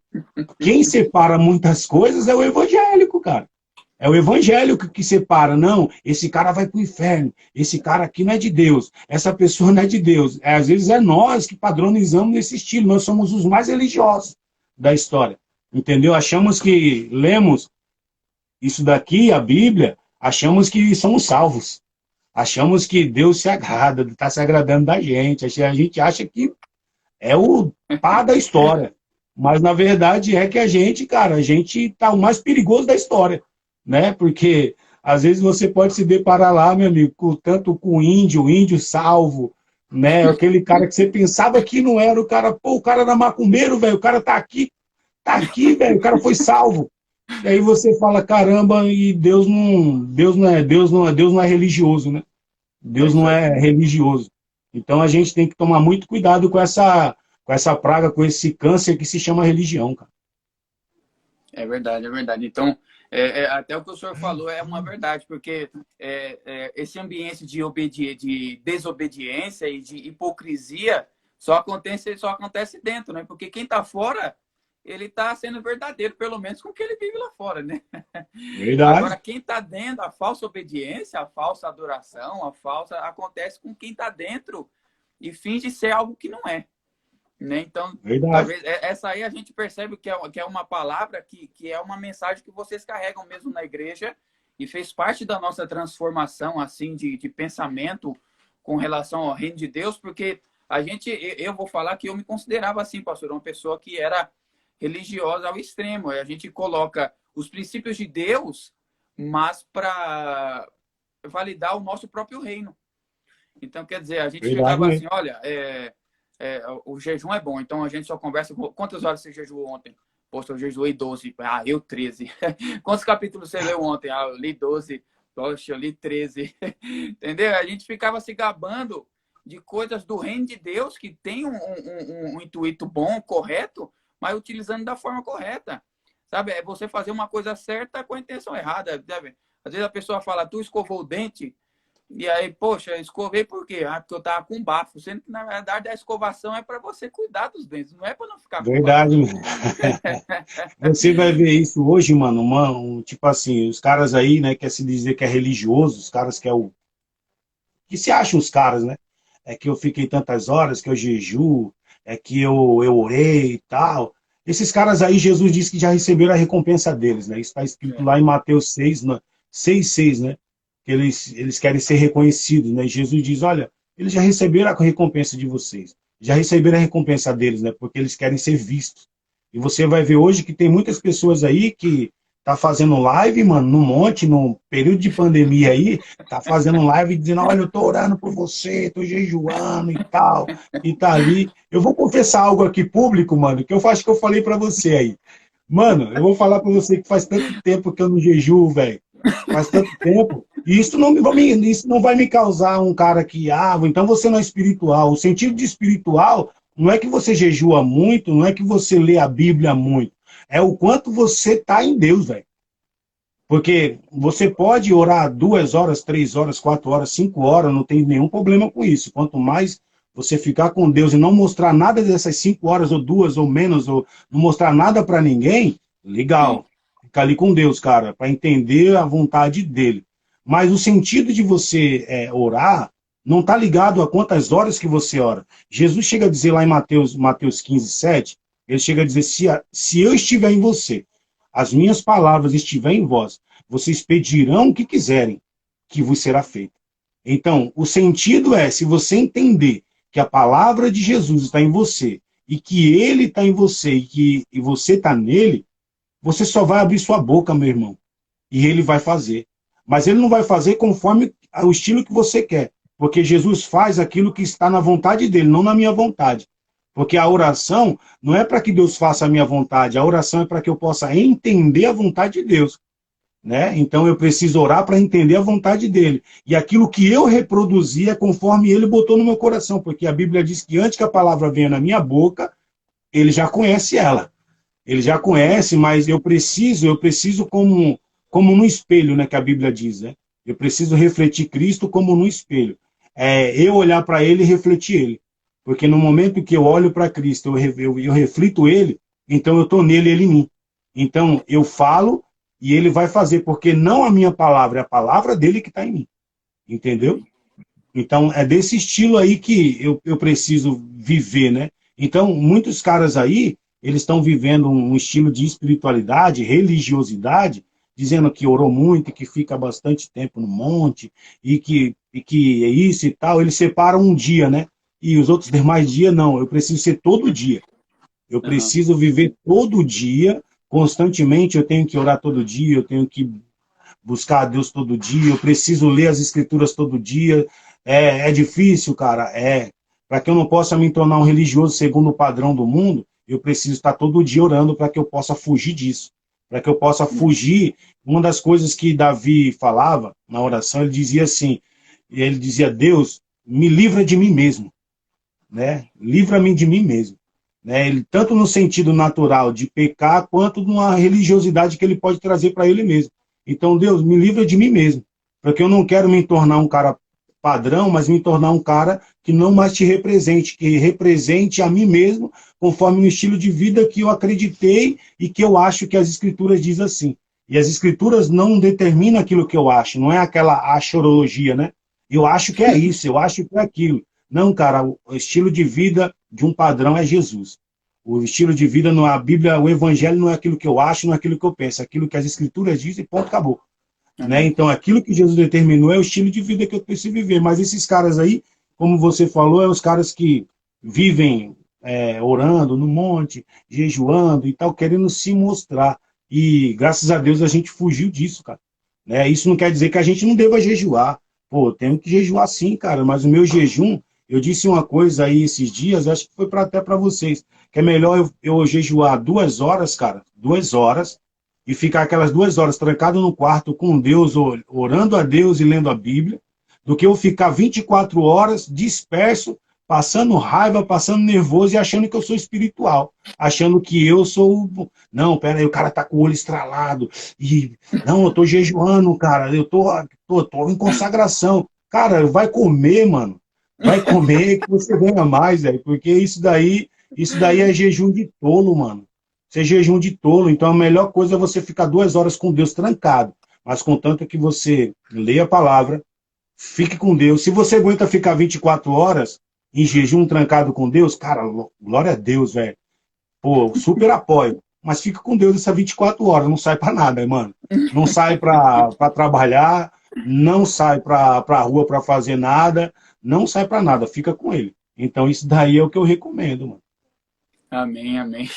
Quem separa muitas coisas é o evangélico, cara. É o evangélico que separa. Não, esse cara vai para o inferno. Esse cara aqui não é de Deus. Essa pessoa não é de Deus. Às vezes é nós que padronizamos nesse estilo. Nós somos os mais religiosos da história. Entendeu? Achamos que lemos isso daqui, a Bíblia, achamos que somos salvos. Achamos que Deus se agrada, está se agradando da gente. A gente acha que é o pá da história. Mas, na verdade, é que a gente, cara, a gente tá o mais perigoso da história, né? Porque, às vezes, você pode se deparar lá, meu amigo, tanto com o índio salvo, né? Aquele cara que você pensava que não era o cara, pô, o cara era macumbeiro, velho, o cara tá aqui, velho, o cara foi salvo. E aí você fala, caramba, e Deus não é religioso, né? É Deus isso não aí. é religioso. Então a gente tem que tomar muito cuidado com essa praga, com esse câncer que se chama religião, cara. É verdade, é verdade. Então, até o que o senhor falou é uma verdade, porque esse ambiente de desobediência e de hipocrisia só acontece dentro, né? Porque quem está fora, ele está sendo verdadeiro, pelo menos com o que ele vive lá fora, né? Agora, Verdade, quem está dentro, a falsa obediência, a falsa adoração, acontece com quem está dentro e finge ser algo que não é. Né? Então, verdade. talvez essa aí a gente percebe que é uma palavra que é uma mensagem que vocês carregam mesmo na igreja e fez parte da nossa transformação assim de pensamento com relação ao reino de Deus, porque eu vou falar que eu me considerava assim, pastor, uma pessoa que era religiosa ao extremo. A gente coloca os princípios de Deus, mas para validar o nosso próprio reino. Então, quer dizer, a gente Verdade chegava assim, mesmo. olha, o jejum é bom, então a gente só conversa. Quantas horas você jejuou ontem? Poxa, eu jejuei 12. Ah, eu 13. Quantos capítulos você leu ontem? Ah, eu li 12. Poxa, eu li 13. Entendeu? A gente ficava se gabando de coisas do reino de Deus que tem um intuito bom, correto, mas utilizando da forma correta. Sabe? É você fazer uma coisa certa com a intenção errada. Sabe? Às vezes a pessoa fala, tu escovou o dente, e aí, poxa, escovei por quê? Ah, porque eu tava com bafo. Sendo que, na verdade, a escovação é para você cuidar dos dentes, não é para não ficar com bafo. Verdade, mano. Você vai ver isso hoje, mano, tipo assim, os caras aí, né, quer se dizer que é religioso, os caras que se acham os caras, né? É que eu fiquei tantas horas, que eu jejuo, é que eu orei e tal. Esses caras aí, Jesus disse que já receberam a recompensa deles, né? Isso está escrito lá em Mateus 6, 6, né? Que eles querem ser reconhecidos, né? Jesus diz, olha, eles já receberam a recompensa de vocês, já receberam a recompensa deles, né? Porque eles querem ser vistos. E você vai ver hoje que tem muitas pessoas aí que tá fazendo live, mano, no monte, no período de pandemia aí, tá fazendo live dizendo, olha, eu tô orando por você, tô jejuando e tá ali. Eu vou confessar algo aqui público, mano, que eu acho que eu falei pra você aí. Mano, eu vou falar pra você que faz tanto tempo que eu não jejuo, velho. Faz tanto tempo. E isso não vai me causar um cara que, então você não é espiritual. O sentido de espiritual não é que você jejua muito, não é que você lê a Bíblia muito. É o quanto você tá em Deus, velho. Porque você pode orar 2 horas, 3 horas, 4 horas, 5 horas, não tem nenhum problema com isso. Quanto mais você ficar com Deus e não mostrar nada dessas 5 horas, ou 2, ou menos, ou não mostrar nada para ninguém, legal. Fica ali com Deus, cara, para entender a vontade dele. Mas o sentido de você orar não está ligado a quantas horas que você ora. Jesus chega a dizer lá em Mateus 15, 7, ele chega a dizer, se eu estiver em você, as minhas palavras estiverem em vós, vocês pedirão o que quiserem, que vos será feito. Então, o sentido é, se você entender que a palavra de Jesus está em você, e que ele está em você, e você está nele, você só vai abrir sua boca, meu irmão, e ele vai fazer. Mas ele não vai fazer conforme o estilo que você quer, porque Jesus faz aquilo que está na vontade dele, não na minha vontade. Porque a oração não é para que Deus faça a minha vontade, a oração é para que eu possa entender a vontade de Deus. Né? Então eu preciso orar para entender a vontade dele. E aquilo que eu reproduzi é conforme ele botou no meu coração, porque a Bíblia diz que antes que a palavra venha na minha boca, ele já conhece ela. Ele já conhece, mas eu preciso como no espelho, né, que a Bíblia diz, né? Eu preciso refletir Cristo como no espelho. Eu olhar para ele e refletir ele. Porque no momento que eu olho para Cristo, eu reflito ele, então eu estou nele, ele em mim. Então eu falo e ele vai fazer, porque não a minha palavra, é a palavra dele que está em mim. Entendeu? Então é desse estilo aí que eu preciso viver, né? Então muitos caras aí, eles estão vivendo um estilo de espiritualidade, religiosidade, dizendo que orou muito, que fica bastante tempo no monte, e que é isso e tal. Eles separam um dia, né? E os outros demais dias, não. Eu preciso ser todo dia. Eu preciso viver todo dia, constantemente. Eu tenho que orar todo dia, eu tenho que buscar a Deus todo dia, eu preciso ler as Escrituras todo dia. É difícil, cara? Para que eu não possa me tornar um religioso segundo o padrão do mundo, eu preciso estar todo dia orando para que eu possa fugir disso. Para que eu possa fugir. Uma das coisas que Davi falava na oração, ele dizia assim, Deus, me livra de mim mesmo. Né? Livra-me de mim mesmo. Né? Ele, tanto no sentido natural de pecar, quanto numa religiosidade que ele pode trazer para ele mesmo. Então, Deus, me livra de mim mesmo. Porque eu não quero me tornar um cara padrão, mas me tornar um cara que não mais te represente, que represente a mim mesmo, conforme o estilo de vida que eu acreditei e que eu acho que as Escrituras dizem assim. E as Escrituras não determinam aquilo que eu acho, não é aquela achorologia, né? Eu acho que é isso, eu acho que é aquilo. Não, cara, o estilo de vida de um padrão é Jesus. O estilo de vida, a Bíblia, o Evangelho não é aquilo que eu acho, não é aquilo que eu penso, é aquilo que as Escrituras dizem e ponto, acabou. Né? Então, aquilo que Jesus determinou é o estilo de vida que eu preciso viver. Mas esses caras aí, como você falou, os caras que vivem orando no monte, jejuando e tal, querendo se mostrar. E, graças a Deus, a gente fugiu disso, cara. Né? Isso não quer dizer que a gente não deva jejuar. Pô, temos que jejuar sim, cara, mas o meu jejum, Eu disse uma coisa aí esses dias, acho que foi até para vocês, que é melhor eu jejuar 2 horas, cara, 2 horas, e ficar aquelas 2 horas trancado no quarto com Deus, orando a Deus e lendo a Bíblia, do que eu ficar 24 horas disperso, passando raiva, passando nervoso e achando que eu sou espiritual, achando que eu sou... Não, pera aí, o cara tá com o olho estralado, e não, eu tô jejuando, cara, eu tô em consagração. Cara, vai comer, mano. Vai comer que você ganha mais, velho, porque isso daí é jejum de tolo, mano. Isso é jejum de tolo, então a melhor coisa é você ficar 2 horas com Deus trancado, mas contanto que você leia a palavra, fique com Deus. Se você aguenta ficar 24 horas em jejum trancado com Deus, cara, glória a Deus, velho. Pô, super apoio. Mas fica com Deus essas 24 horas, não sai pra nada, mano. Não sai pra trabalhar, não sai pra rua pra fazer nada, não sai pra nada, fica com ele. Então isso daí é o que eu recomendo, mano. Amém, amém.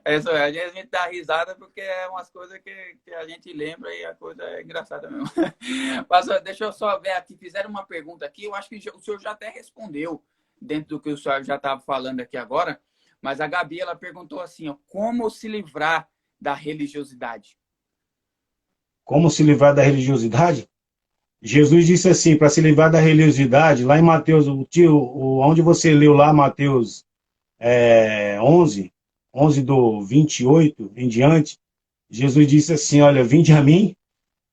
É isso, a gente dá risada porque é umas coisas que a gente lembra e a coisa é engraçada mesmo. Pastor, deixa eu só ver aqui, fizeram uma pergunta aqui, eu acho que o senhor já até respondeu dentro do que o senhor já estava falando aqui agora, mas a Gabi, ela perguntou assim, ó, como se livrar da religiosidade? Como se livrar da religiosidade? Jesus disse assim, para se livrar da religiosidade, lá em Mateus, onde você leu lá, Mateus 11, 11 do 28 em diante, Jesus disse assim, olha, vinde a mim,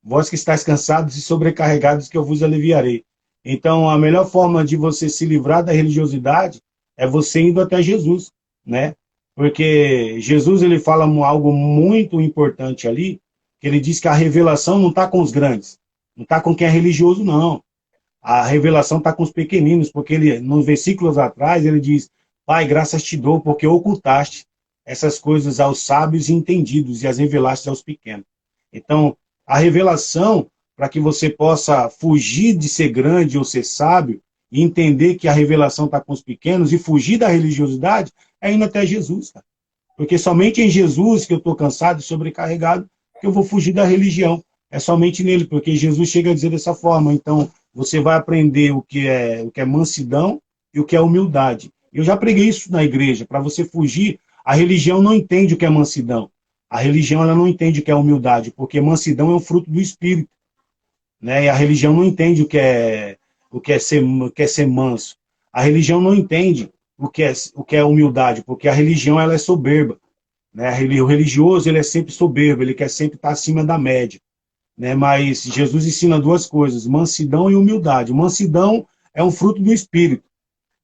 vós que estáis cansados e sobrecarregados, que eu vos aliviarei. Então, a melhor forma de você se livrar da religiosidade é você indo até Jesus, né? Porque Jesus, ele fala algo muito importante ali, que ele diz que a revelação não está com os grandes, não está com quem é religioso, não. A revelação está com os pequeninos, porque ele, nos versículos atrás, ele diz, Pai, graças te dou, porque ocultaste essas coisas aos sábios e entendidos e as revelaste aos pequenos. Então, a revelação, para que você possa fugir de ser grande ou ser sábio, e entender que a revelação está com os pequenos e fugir da religiosidade, é indo até Jesus, cara. Porque somente em Jesus que eu estou cansado e sobrecarregado, que eu vou fugir da religião. É somente nele, porque Jesus chega a dizer dessa forma. Então, você vai aprender o que é mansidão e o que é humildade. Eu já preguei isso na igreja, para você fugir. A religião não entende o que é mansidão. A religião ela não entende o que é humildade, porque mansidão é um fruto do Espírito, né? E a religião não entende o que é ser manso. A religião não entende o que é humildade, porque a religião ela é soberba, né? O religioso ele é sempre soberbo, ele quer sempre estar acima da média, né? Mas Jesus ensina duas coisas, mansidão e humildade. Mansidão é um fruto do Espírito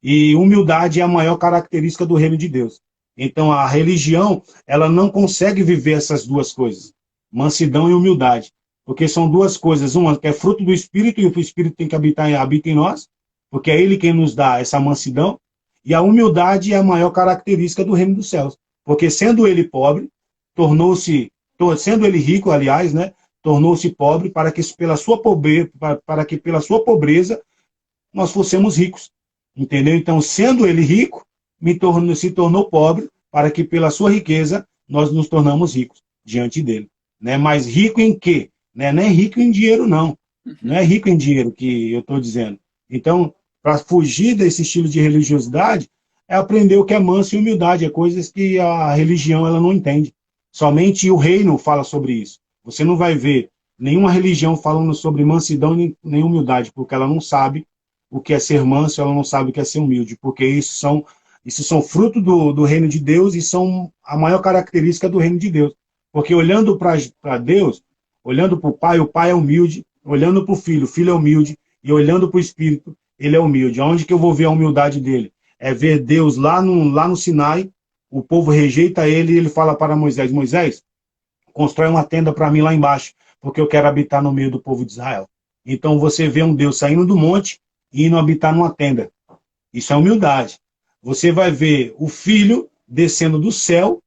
e humildade é a maior característica do reino de Deus. Então a religião ela não consegue viver essas duas coisas, mansidão e humildade, porque são duas coisas, uma que é fruto do Espírito e o Espírito tem que habita em nós, porque é Ele quem nos dá essa mansidão, e a humildade é a maior característica do reino dos céus, porque sendo Ele pobre, sendo Ele rico, aliás, né, tornou-se pobre para que pela sua pobreza nós fossemos ricos, entendeu? Então, sendo Ele rico, se tornou pobre para que pela sua riqueza nós nos tornamos ricos diante dele, né? Mas rico em quê? Né? Não é rico em dinheiro, não. Não é rico em dinheiro que eu estou dizendo. Então, para fugir desse estilo de religiosidade, é aprender o que é manso e humildade, é coisas que a religião ela não entende. Somente o reino fala sobre isso. Você não vai ver nenhuma religião falando sobre mansidão nem humildade, porque ela não sabe o que é ser manso, ela não sabe o que é ser humilde, porque isso são fruto do reino de Deus e são a maior característica do reino de Deus. Porque olhando para Deus, olhando para o Pai é humilde, olhando para o Filho é humilde, e olhando para o Espírito, ele é humilde. Onde que eu vou ver a humildade dele? É ver Deus lá no Sinai, o povo rejeita ele e ele fala para Moisés, Moisés, constrói uma tenda para mim lá embaixo, porque eu quero habitar no meio do povo de Israel. Então você vê um Deus saindo do monte e indo habitar numa tenda. Isso é humildade. Você vai ver o Filho descendo do céu,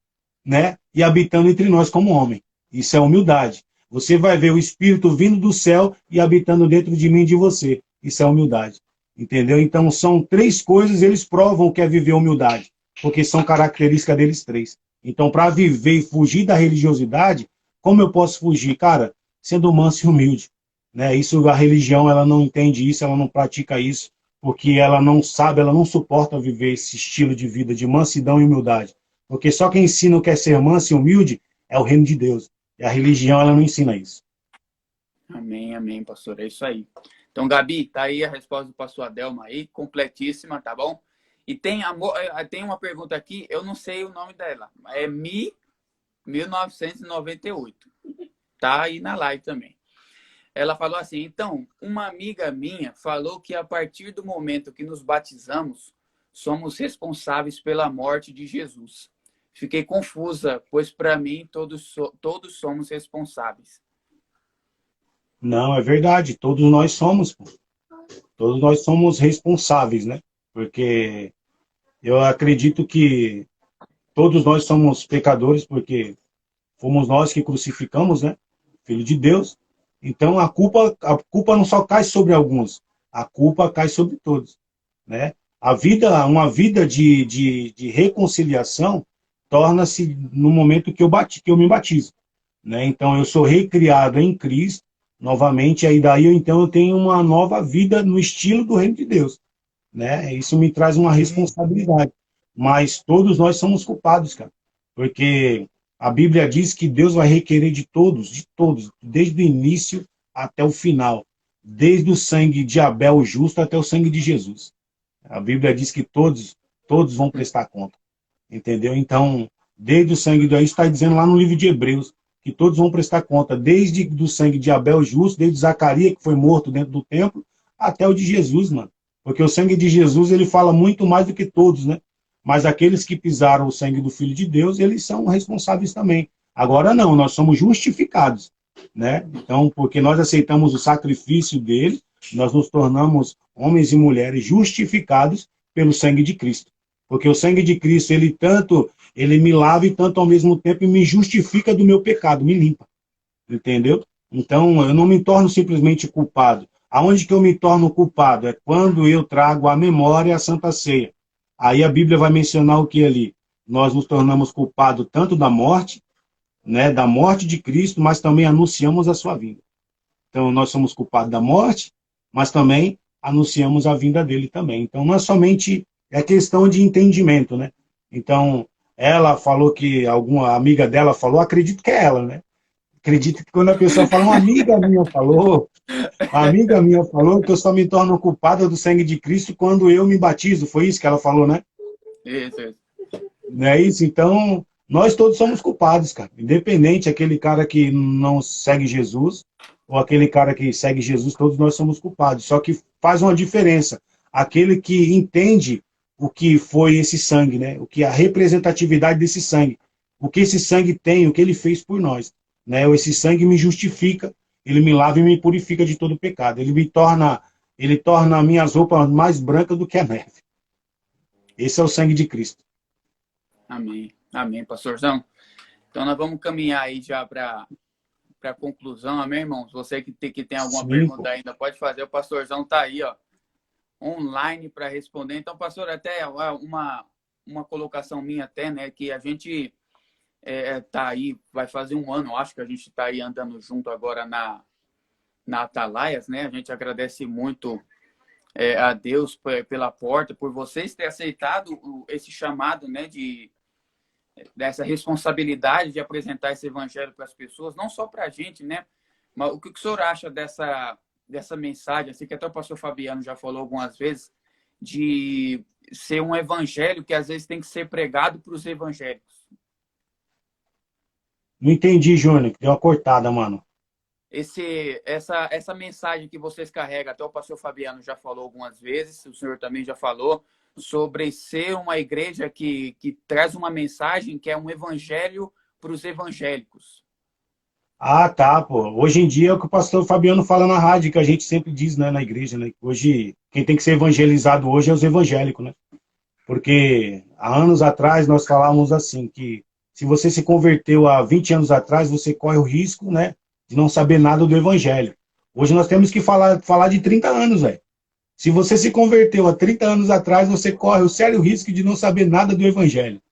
né, e habitando entre nós como homem. Isso é humildade. Você vai ver o Espírito vindo do céu e habitando dentro de mim e de você. Isso é humildade. Entendeu? Então são três coisas, eles provam o que é viver humildade, porque são características deles três. Então, para viver e fugir da religiosidade, como eu posso fugir? Cara, sendo manso e humilde. Né? Isso, a religião ela não entende isso, ela não pratica isso, porque ela não sabe, ela não suporta viver esse estilo de vida de mansidão e humildade. Porque só quem ensina o que é ser manso e humilde é o reino de Deus. E a religião, ela não ensina isso. Amém, amém, pastor. É isso aí. Então, Gabi, tá aí a resposta do pastor Adelma aí, completíssima, tá bom? E tem uma pergunta aqui, eu não sei o nome dela. É 1998. Tá aí na live também. Ela falou assim: então, uma amiga minha falou que a partir do momento que nos batizamos, somos responsáveis pela morte de Jesus. Fiquei confusa, pois para mim todos somos responsáveis. Não, é verdade, todos nós somos, pô. Todos nós somos responsáveis, né? Porque eu acredito que todos nós somos pecadores, porque fomos nós que crucificamos, né? Filho de Deus. Então a culpa não só cai sobre alguns, a culpa cai sobre todos, né? Uma vida de reconciliação torna-se no momento que eu me batizo, né? Então eu sou recriado em Cristo novamente, aí daí então eu tenho uma nova vida no estilo do reino de Deus, né? Isso me traz uma responsabilidade. Mas todos nós somos culpados, cara. Porque a Bíblia diz que Deus vai requerer de todos, desde o início até o final. Desde o sangue de Abel justo até o sangue de Jesus. A Bíblia diz que todos vão prestar conta. Entendeu? Então, desde o sangue do... Isso está dizendo lá no livro de Hebreus, que todos vão prestar conta, desde do sangue de Abel justo, desde Zacarias, que foi morto dentro do templo, até o de Jesus, mano. Porque o sangue de Jesus, ele fala muito mais do que todos, né? Mas aqueles que pisaram o sangue do Filho de Deus, eles são responsáveis também. Agora não, nós somos justificados, né? Então, porque nós aceitamos o sacrifício dele, nós nos tornamos homens e mulheres justificados pelo sangue de Cristo. Porque o sangue de Cristo, ele me lava e tanto ao mesmo tempo me justifica do meu pecado, me limpa. Entendeu? Então, eu não me torno simplesmente culpado. Aonde que eu me torno culpado? É quando eu trago à memória a Santa Ceia. Aí a Bíblia vai mencionar o que ali? Nós nos tornamos culpados tanto da morte, né, da morte de Cristo, mas também anunciamos a sua vinda. Então, nós somos culpados da morte, mas também anunciamos a vinda dele também. Então, não é somente é questão de entendimento, né? Então, ela falou que alguma amiga dela falou, acredito que é ela, né? Acredito que quando a pessoa fala, uma amiga minha falou que eu só me torno culpada do sangue de Cristo quando eu me batizo. Foi isso que ela falou, né? Isso. Não é isso? Então, nós todos somos culpados, cara. Independente, aquele cara que não segue Jesus, ou aquele cara que segue Jesus, todos nós somos culpados. Só que faz uma diferença. Aquele que entende o que foi esse sangue, né? O que a representatividade desse sangue. O que esse sangue tem, o que ele fez por nós. Né? Esse sangue me justifica, ele me lava e me purifica de todo pecado. Ele torna minhas roupas mais brancas do que a neve. Esse é o sangue de Cristo. Amém. Amém, pastorzão. Então, nós vamos caminhar aí já para a conclusão, amém, irmãos? Você que tem alguma pergunta ainda, pode fazer. O pastorzão está aí, ó, online para responder. Então, pastor, até uma colocação minha até, né, que a gente tá aí, vai fazer um ano, acho que a gente está aí andando junto agora na Atalaias, né? A gente agradece muito a Deus pela porta, por vocês terem aceitado esse chamado, né, dessa responsabilidade de apresentar esse evangelho para as pessoas, não só para a gente, né? Mas o que o senhor acha dessa mensagem, assim, que até o pastor Fabiano já falou algumas vezes, de ser um evangelho que às vezes tem que ser pregado para os evangélicos? Não entendi, Júnior, deu uma cortada, mano. Essa mensagem que vocês carregam, até o pastor Fabiano já falou algumas vezes, o senhor também já falou, sobre ser uma igreja que traz uma mensagem que é um evangelho para os evangélicos. Ah, tá, pô. Hoje em dia é o que o pastor Fabiano fala na rádio, que a gente sempre diz, né, na igreja, né? Hoje, quem tem que ser evangelizado hoje é os evangélicos, né? Porque há anos atrás nós falávamos assim, que se você se converteu há 20 anos atrás, você corre o risco, né, de não saber nada do evangelho. Hoje nós temos que falar de 30 anos, velho. Se você se converteu há 30 anos atrás, você corre o sério risco de não saber nada do evangelho,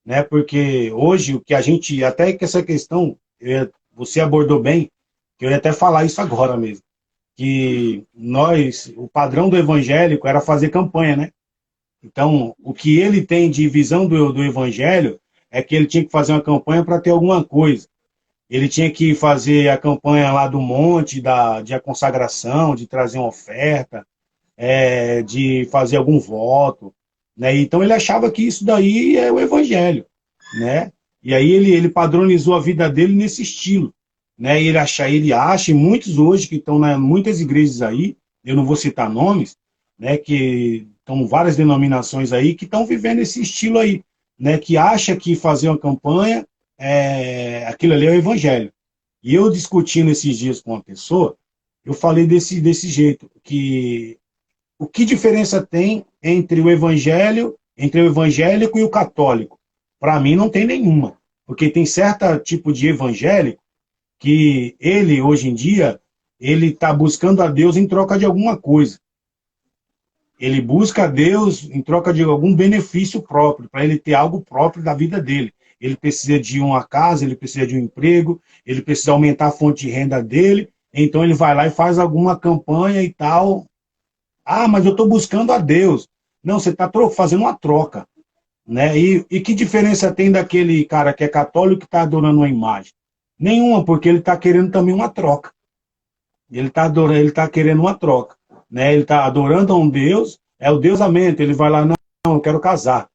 né? Porque hoje o que a gente, até que essa questão, você abordou bem, que eu ia até falar isso agora mesmo. que o padrão do evangélico era fazer campanha, né? Então, o que ele tem de visão do evangelho é que ele tinha que fazer uma campanha para ter alguma coisa. Ele tinha que fazer a campanha lá do monte, de a consagração, de trazer uma oferta, de fazer algum voto, né? Então ele achava que isso daí é o evangelho, né? E aí ele padronizou a vida dele nesse estilo, né? E ele acha, e muitos hoje que estão em muitas igrejas aí, eu não vou citar nomes, né? Que estão várias denominações aí que estão vivendo esse estilo aí, né? Que acha que fazer uma campanha, aquilo ali é o evangelho. E eu discutindo esses dias com uma pessoa, eu falei desse jeito, que o que diferença tem entre o evangelho, entre o evangélico e o católico? Para mim não tem nenhuma, porque tem certo tipo de evangélico que ele hoje em dia ele está buscando a Deus em troca de alguma coisa. Ele busca a Deus em troca de algum benefício próprio, para ele ter algo próprio da vida dele. Ele precisa de uma casa, ele precisa de um emprego, ele precisa aumentar a fonte de renda dele, então ele vai lá e faz alguma campanha e tal. Ah, mas eu estou buscando a Deus. Não, você está fazendo uma troca. Né? E que diferença tem daquele cara que é católico que está adorando uma imagem? Nenhuma, porque ele está querendo também uma troca. Ele está querendo uma troca. Né? Ele está adorando a um Deus, é o deusamento. Ele vai lá, não, eu quero casar.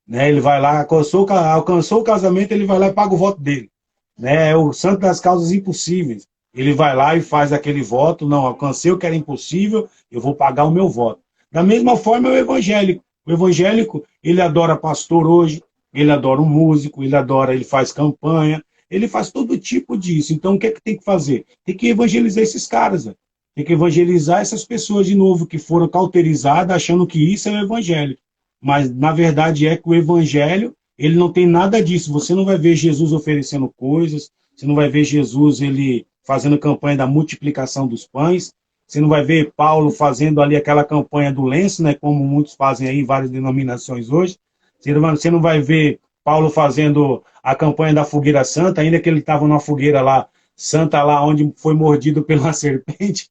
Né? Ele vai lá, alcançou o casamento, ele vai lá e paga o voto dele. Né? É o santo das causas impossíveis. Ele vai lá e faz aquele voto, não, alcancei o que era impossível, eu vou pagar o meu voto. Da mesma forma é o evangélico. O evangélico, ele adora pastor hoje, ele adora um músico, ele faz campanha, ele faz todo tipo disso. Então, o que é que tem que fazer? Tem que evangelizar esses caras, né? Tem que evangelizar essas pessoas de novo que foram cauterizadas achando que isso é o evangelho. Mas, na verdade, é que o evangelho, ele não tem nada disso. Você não vai ver Jesus oferecendo coisas, você não vai ver Jesus ele fazendo campanha da multiplicação dos pães, você não vai ver Paulo fazendo ali aquela campanha do lenço, né, como muitos fazem aí em várias denominações hoje. Você não vai ver Paulo fazendo a campanha da fogueira santa, ainda que ele estava numa fogueira lá, santa lá, onde foi mordido pela serpente.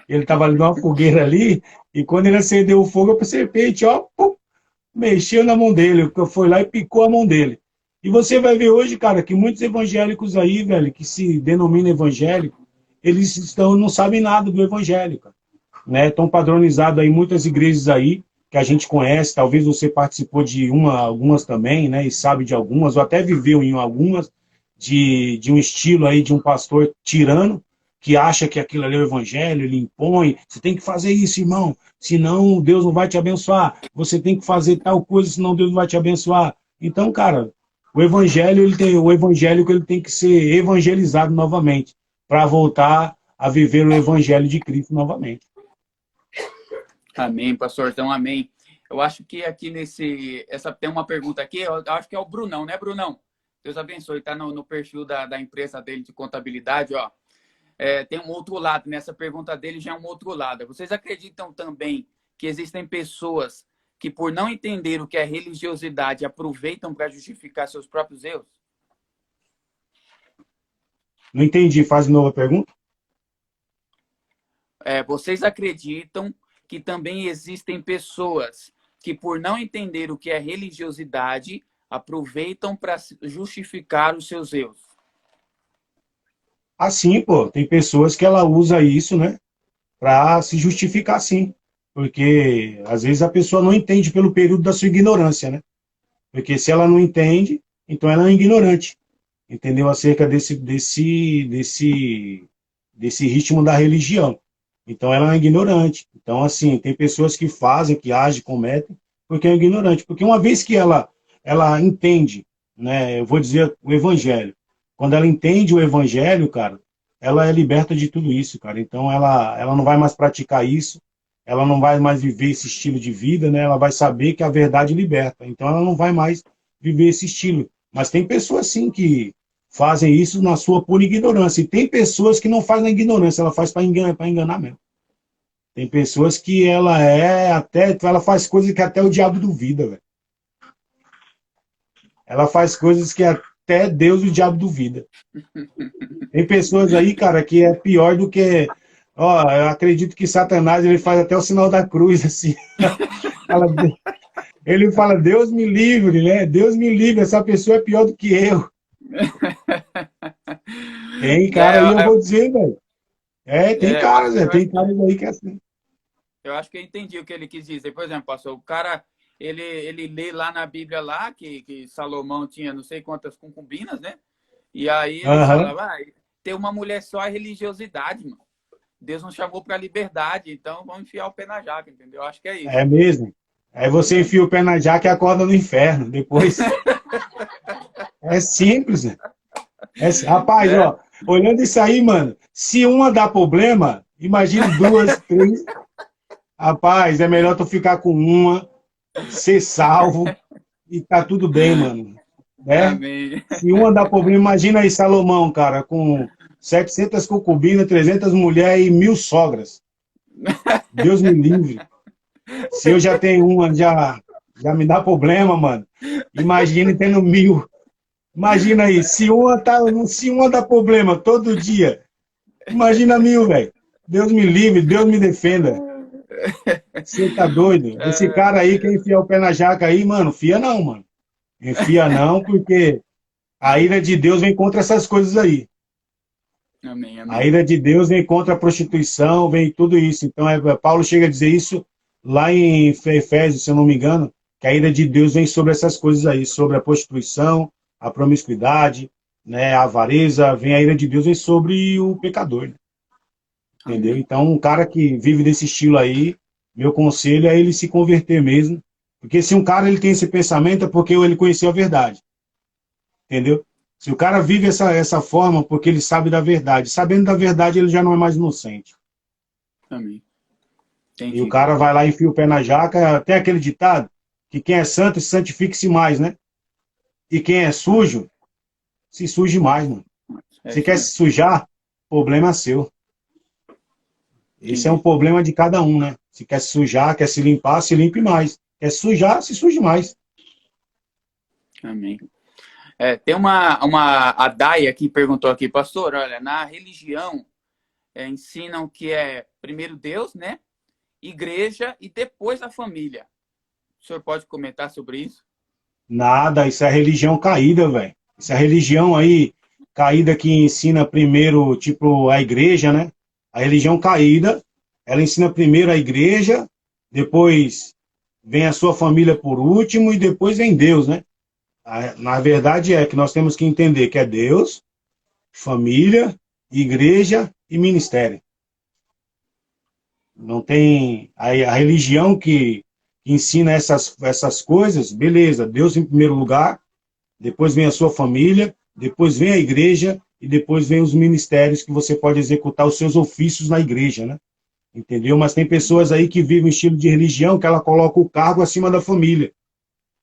Ele estava ali numa fogueira ali, e quando ele acendeu o fogo, a serpente, ó, pum, mexeu na mão dele, foi lá e picou a mão dele. E você vai ver hoje, cara, que muitos evangélicos aí, velho, que se denominam evangélico, não sabem nada do evangelho, cara, né? Estão padronizados aí muitas igrejas aí que a gente conhece, talvez você participou de algumas também, né? E sabe de algumas, ou até viveu em algumas, de um estilo aí de um pastor tirano, que acha que aquilo ali é o evangelho, ele impõe, você tem que fazer isso, irmão, senão Deus não vai te abençoar, você tem que fazer tal coisa, senão Deus não vai te abençoar. Então, cara, o evangélico ele tem que ser evangelizado novamente, para voltar a viver o evangelho de Cristo novamente. Amém, pastor. Então, amém. Eu acho que aqui tem uma pergunta aqui, eu acho que é o Brunão, né, Brunão? Deus abençoe, tá no perfil da empresa dele de contabilidade, ó. Tem um outro lado, nessa pergunta dele já é um outro lado. Vocês acreditam também que existem pessoas que, por não entender o que é religiosidade, aproveitam para justificar seus próprios erros? Não entendi, faz de novo a pergunta. Vocês acreditam que também existem pessoas que, por não entender o que é religiosidade, aproveitam para justificar os seus erros? Assim, pô, tem pessoas que ela usa isso, né, para se justificar, sim. Porque às vezes a pessoa não entende pelo período da sua ignorância, né? Porque se ela não entende, então ela é ignorante, entendeu? Acerca desse ritmo da religião. Então ela é ignorante. Então, assim, tem pessoas que fazem, que agem, cometem, porque é ignorante. Porque uma vez que ela entende, né, eu vou dizer o evangelho, quando ela entende o evangelho, cara, ela é liberta de tudo isso, cara. Então ela não vai mais praticar isso, ela não vai mais viver esse estilo de vida, né? Ela vai saber que a verdade liberta. Então ela não vai mais viver esse estilo. Mas tem pessoas, sim, que fazem isso na sua pura ignorância. E tem pessoas que não fazem na ignorância, ela faz para enganar mesmo. Tem pessoas que ela faz coisas que até o diabo duvida, velho. Ela faz coisas que até Deus e o diabo duvida. Tem pessoas aí, cara, que é pior do que Ó, eu acredito que Satanás ele faz até o sinal da cruz, assim. Fala, ele fala, Deus me livre, né? Deus me livre, essa pessoa é pior do que eu. Tem cara aí, eu É, vou dizer, velho. É, tem eu caras, acho, velho. eu Tem acho, caras aí que é assim. eu acho que eu entendi o que ele quis dizer. Por exemplo, pastor, o cara, ele lê lá na Bíblia lá que Salomão tinha não sei quantas concubinas, né? E aí ele fala, Aham, vai, ter uma mulher só é religiosidade, mano. Deus nos chamou para liberdade, então vamos enfiar o pé na jaca, entendeu? Eu acho que é isso. é mesmo. Aí você É. enfia o pé na jaca e acorda no inferno. Depois, é simples, né? Rapaz, Né? ó, olhando isso aí, mano, se uma dá problema, imagine duas, três. Rapaz, é melhor tu ficar com uma, ser salvo e tá tudo bem, mano. Né? Amém. Se uma dá problema, imagina aí Salomão, cara, com 700 concubinas, 300 mulheres e 1000 sogras. Deus me livre. Se eu já tenho uma, já me dá problema, mano. Imagine tendo 1000. Imagina aí, se uma dá problema todo dia, imagina 1000, velho. Deus me livre, Deus me defenda. Você tá doido? Esse cara aí quer enfiar o pé na jaca aí, mano, fia não, mano. Enfia não, porque a ira de Deus vem contra essas coisas aí. Amém, A amém. ira de Deus vem contra a prostituição, vem tudo isso. Então, Paulo chega a dizer isso lá em Efésios, se eu não me engano, que a ira de Deus vem sobre essas coisas aí, sobre a prostituição, a promiscuidade, né, a avareza, vem a ira de Deus vem sobre o pecador, né? Entendeu? Amém. Então, um cara que vive desse estilo aí, meu conselho é ele se converter mesmo, porque se um cara ele tem esse pensamento é porque ele conheceu a verdade, entendeu? Se o cara vive essa forma porque ele sabe da verdade, sabendo da verdade ele já não é mais inocente. Amém. E o Entendi. cara vai lá e enfia o pé na jaca, tem aquele ditado que quem é santo santifique-se mais, né? E quem é sujo, se suje mais, mano. É Se isso quer se mesmo. sujar, problema seu. Esse é um Entendi. problema de cada um, né? Se quer se sujar, quer se limpar, se limpe mais. Quer se sujar, se suje mais. Amém. Tem a Daia que perguntou aqui, pastor, olha, na religião ensinam que é primeiro Deus, né? Igreja e depois a família. O senhor pode comentar sobre isso? Nada, isso é religião caída, velho. Isso é religião aí caída que ensina primeiro, tipo, a igreja, né? A religião caída, ela ensina primeiro a igreja, depois vem a sua família por último e depois vem Deus, né? Na verdade é que nós temos que entender que é Deus, família, igreja e ministério. Não tem a religião que ensina essas coisas, beleza, Deus em primeiro lugar, depois vem a sua família, depois vem a igreja e depois vem os ministérios que você pode executar os seus ofícios na igreja, né? Entendeu? Mas tem pessoas aí que vivem um estilo de religião que ela coloca o cargo acima da família,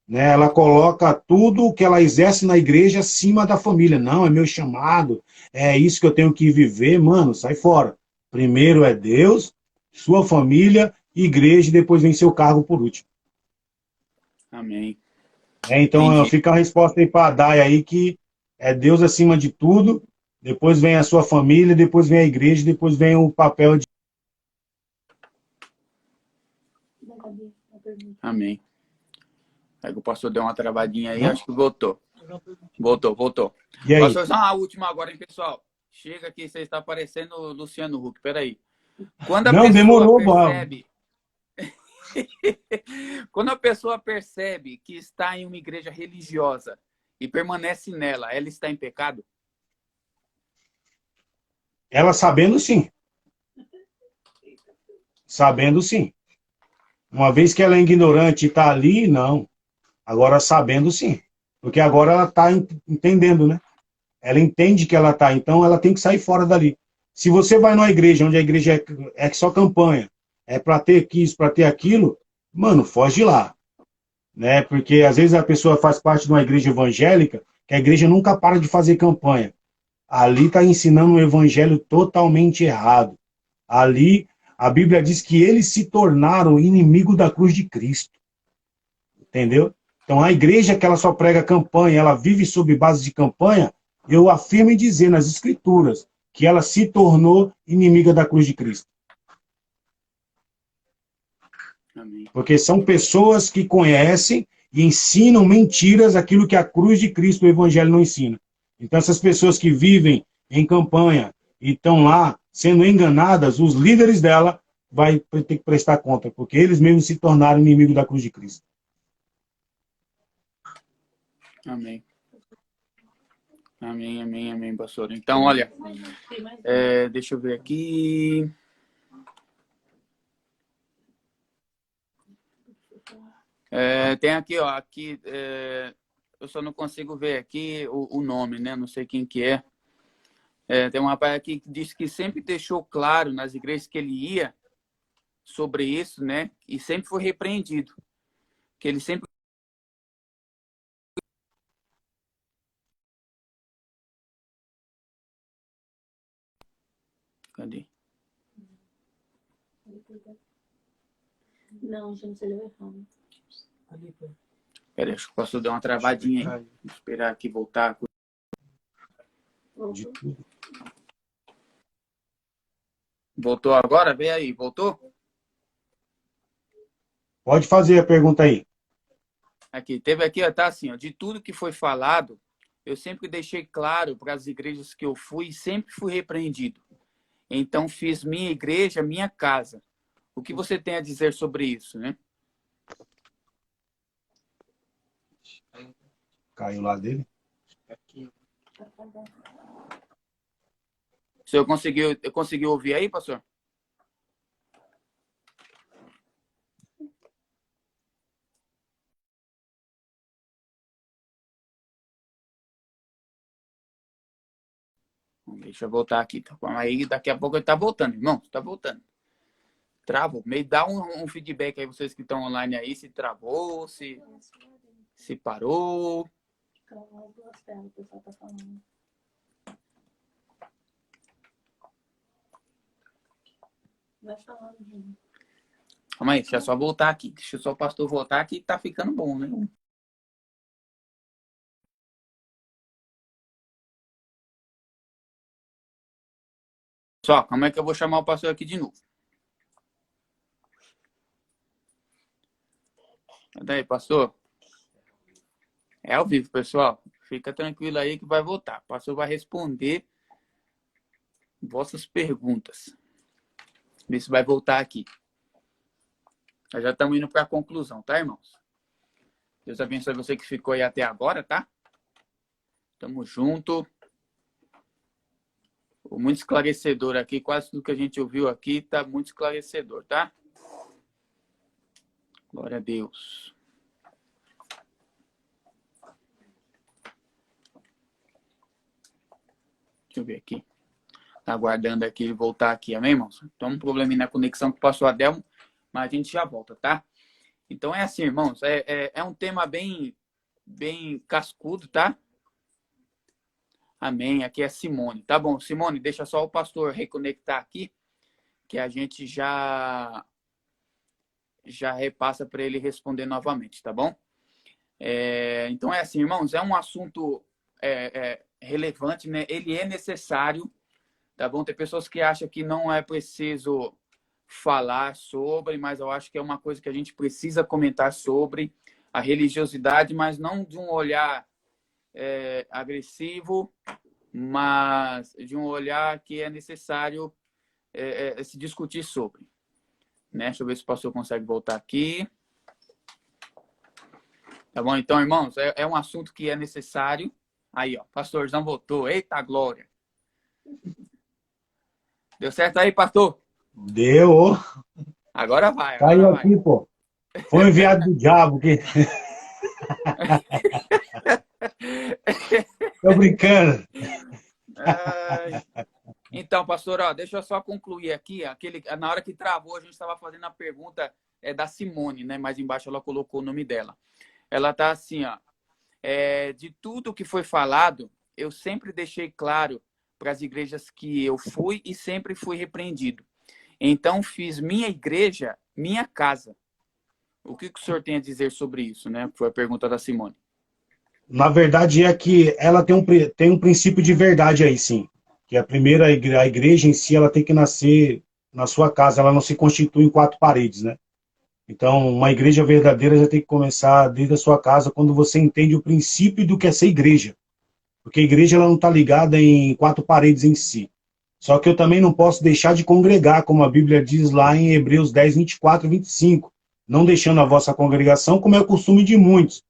né? Ela coloca tudo o que ela exerce na igreja acima da família. Não, é meu chamado, é isso que eu tenho que viver, mano, sai fora. Primeiro é Deus, sua família, igreja e depois vem seu cargo por último. Amém. Então, Entendi. fica a resposta aí para a Dai aí, que é Deus acima de tudo, depois vem a sua família, depois vem a igreja, depois vem o papel de... Amém. Aí o pastor deu uma travadinha aí, Não? acho que voltou. Voltou. E aí? Pastor, só uma última agora, hein, pessoal? Chega aqui, você está parecendo o Luciano Huck. Peraí. Quando a Não, pessoa demorou, Bob. percebe, quando a pessoa percebe que está em uma igreja religiosa e permanece nela, ela está em pecado? Ela sabendo sim, sabendo sim. Uma vez que ela é ignorante e está ali, não. Agora sabendo sim. Porque agora ela está entendendo, né? Ela entende que ela está, então ela tem que sair fora dali. Se você vai numa igreja onde a igreja é só campanha, é para ter isso, para ter aquilo, mano, foge de lá, né? Porque às vezes a pessoa faz parte de uma igreja evangélica, que a igreja nunca para de fazer campanha. Ali está ensinando um evangelho totalmente errado. Ali a Bíblia diz que eles se tornaram inimigo da cruz de Cristo, entendeu? Então a igreja que ela só prega campanha, ela vive sob base de campanha, eu afirmo em dizer nas escrituras que ela se tornou inimiga da cruz de Cristo. Amém. Porque são pessoas que conhecem e ensinam mentiras, aquilo que a cruz de Cristo, o Evangelho, não ensina. Então, essas pessoas que vivem em campanha e estão lá sendo enganadas, os líderes dela vai ter que prestar conta, porque eles mesmos se tornaram inimigos da cruz de Cristo. Amém. Amém, amém, amém, pastor. Então, olha, deixa eu ver aqui. Tem aqui, ó, aqui, eu só não consigo ver aqui o nome, né? Não sei quem que é. Tem um rapaz aqui que disse que sempre deixou claro nas igrejas que ele ia sobre isso, né? E sempre foi repreendido. Que ele sempre... Cadê? Não, gente, ele vai errado. Peraí, acho que o pastor deu uma travadinha aí. Vou esperar aqui voltar. De tudo. Voltou agora? Vê aí, voltou? Pode fazer a pergunta aí. Aqui, teve aqui, ó, tá assim, ó, de tudo que foi falado, eu sempre deixei claro para as igrejas que eu fui, sempre fui repreendido. Então, fiz minha igreja, minha casa. O que você tem a dizer sobre isso, né? Caiu lá dele. O senhor conseguiu ouvir aí, pastor? Deixa eu voltar aqui. Tá? Aí daqui a pouco ele tá voltando, irmão. Tá voltando. Travou. Meio dá um feedback aí, vocês que estão online aí, se travou, se parou. As duas telas, o pessoal tá falando. Vai falando, gente. Calma aí, deixa eu só voltar aqui. Deixa só o pastor voltar aqui, tá ficando bom, né? Só, como é que eu vou chamar o pastor aqui de novo? Daí, pastor? É ao vivo, pessoal. Fica tranquilo aí que vai voltar. O pastor vai responder vossas perguntas. Ver se vai voltar aqui. Nós já estamos indo para a conclusão, tá, irmãos? Deus abençoe você que ficou aí até agora, tá? Tamo junto. Muito esclarecedor aqui. Quase tudo que a gente ouviu aqui tá muito esclarecedor, tá? Glória a Deus. Deixa eu ver aqui. Tá aguardando aqui ele voltar aqui, amém, irmãos? Então, um probleminha na conexão que passou a Delmo, mas a gente já volta, tá? Então, é assim, irmãos, é um tema bem cascudo, tá? Amém. Aqui é Simone. Tá bom, Simone, deixa só o pastor reconectar aqui, que a gente já repassa para ele responder novamente, tá bom? Então, é assim, irmãos, é um assunto relevante, né? Ele é necessário, tá bom? Tem pessoas que acham que não é preciso falar sobre, mas eu acho que é uma coisa que a gente precisa comentar sobre a religiosidade, mas não de um olhar agressivo, mas de um olhar que é necessário se discutir sobre. Né? Deixa eu ver se o pastor consegue voltar aqui. Tá bom? Então, irmãos, é um assunto que é necessário. Aí, ó, pastorzão voltou. Eita glória! Deu certo aí, pastor? Deu. Agora vai. Caiu aqui, pô. Foi enviado do diabo. Que... Tô brincando. Então, pastor, ó, deixa eu só concluir aqui. Na hora que travou, a gente estava fazendo a pergunta da Simone, né? Mais embaixo ela colocou o nome dela. Ela tá assim, ó. De tudo que foi falado, eu sempre deixei claro para as igrejas que eu fui e sempre fui repreendido. Então, fiz minha igreja, minha casa. O que o senhor tem a dizer sobre isso, né? Foi a pergunta da Simone. Na verdade, é que ela tem um princípio de verdade aí, sim. que a igreja em si, ela tem que nascer na sua casa, ela não se constitui em quatro paredes, né? Então, uma igreja verdadeira já tem que começar desde a sua casa, quando você entende o princípio do que é ser igreja. Porque a igreja ela não está ligada em quatro paredes em si. Só que eu também não posso deixar de congregar, como a Bíblia diz lá em Hebreus 10, 24 e 25. Não deixando a vossa congregação, como é o costume de muitos.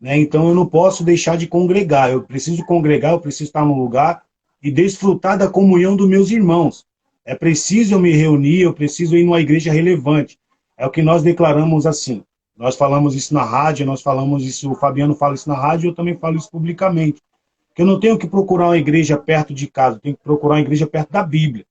Né? Então eu não posso deixar de congregar. Eu preciso congregar, eu preciso estar no lugar e desfrutar da comunhão dos meus irmãos. É preciso eu me reunir, eu preciso ir numa igreja relevante. É o que nós declaramos assim. Nós falamos isso na rádio, nós falamos isso, o Fabiano fala isso na rádio, eu também falo isso publicamente. Que eu não tenho que procurar uma igreja perto de casa, eu tenho que procurar uma igreja perto da Bíblia.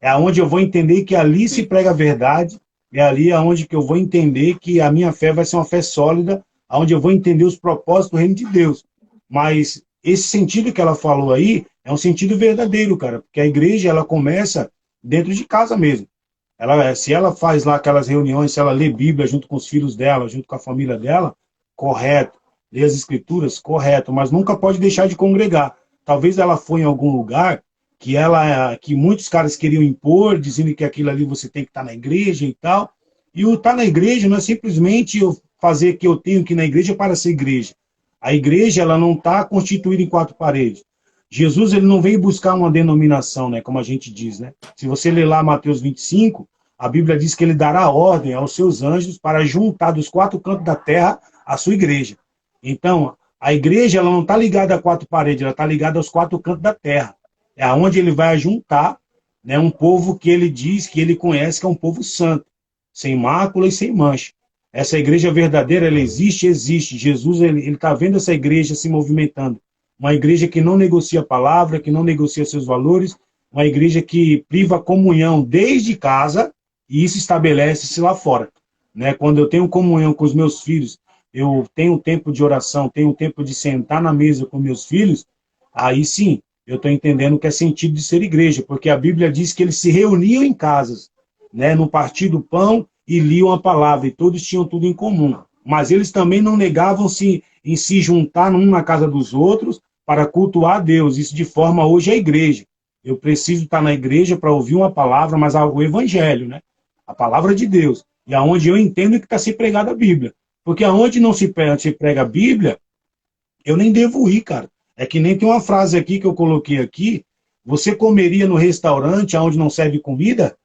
É onde eu vou entender que ali se prega a verdade, é ali aonde que eu vou entender que a minha fé vai ser uma fé sólida, aonde eu vou entender os propósitos do reino de Deus. Mas esse sentido que ela falou aí é um sentido verdadeiro, cara, porque a igreja ela começa dentro de casa mesmo. Se ela faz lá aquelas reuniões, se ela lê Bíblia junto com os filhos dela, junto com a família dela, correto. Lê as escrituras, correto, mas nunca pode deixar de congregar. Talvez ela foi em algum lugar que muitos caras queriam impor, dizendo que aquilo ali você tem que estar na igreja e tal. E o estar na igreja não é simplesmente eu fazer que eu tenho que ir na igreja para ser igreja. A igreja ela não está constituída em quatro paredes. Jesus ele não veio buscar uma denominação, né, como a gente diz, né? Se você ler lá Mateus 25, a Bíblia diz que ele dará ordem aos seus anjos para juntar dos quatro cantos da terra a sua igreja. Então, a igreja ela não está ligada a quatro paredes, ela está ligada aos quatro cantos da terra. É onde ele vai juntar, né, um povo que ele diz, que ele conhece, que é um povo santo, sem mácula e sem mancha. Essa igreja verdadeira, ela existe, existe. Jesus ele está vendo essa igreja se movimentando. Uma igreja que não negocia a palavra, que não negocia seus valores, uma igreja que priva a comunhão desde casa, e isso estabelece-se lá fora. Né? Quando eu tenho comunhão com os meus filhos, eu tenho tempo de oração, tenho tempo de sentar na mesa com meus filhos, aí sim, eu estou entendendo o que é sentido de ser igreja, porque a Bíblia diz que eles se reuniam em casas, né, no partir do pão e liam a palavra, e todos tinham tudo em comum. Mas eles também não negavam-se em se juntar um na casa dos outros para cultuar a Deus. Isso de forma hoje é a igreja. Eu preciso estar na igreja para ouvir uma palavra, mas o evangelho, né? A palavra de Deus. E aonde eu entendo que está se pregada a Bíblia. Porque aonde não se prega a Bíblia, eu nem devo ir, cara. É que nem tem uma frase aqui que eu coloquei aqui. Você comeria no restaurante onde não serve comida?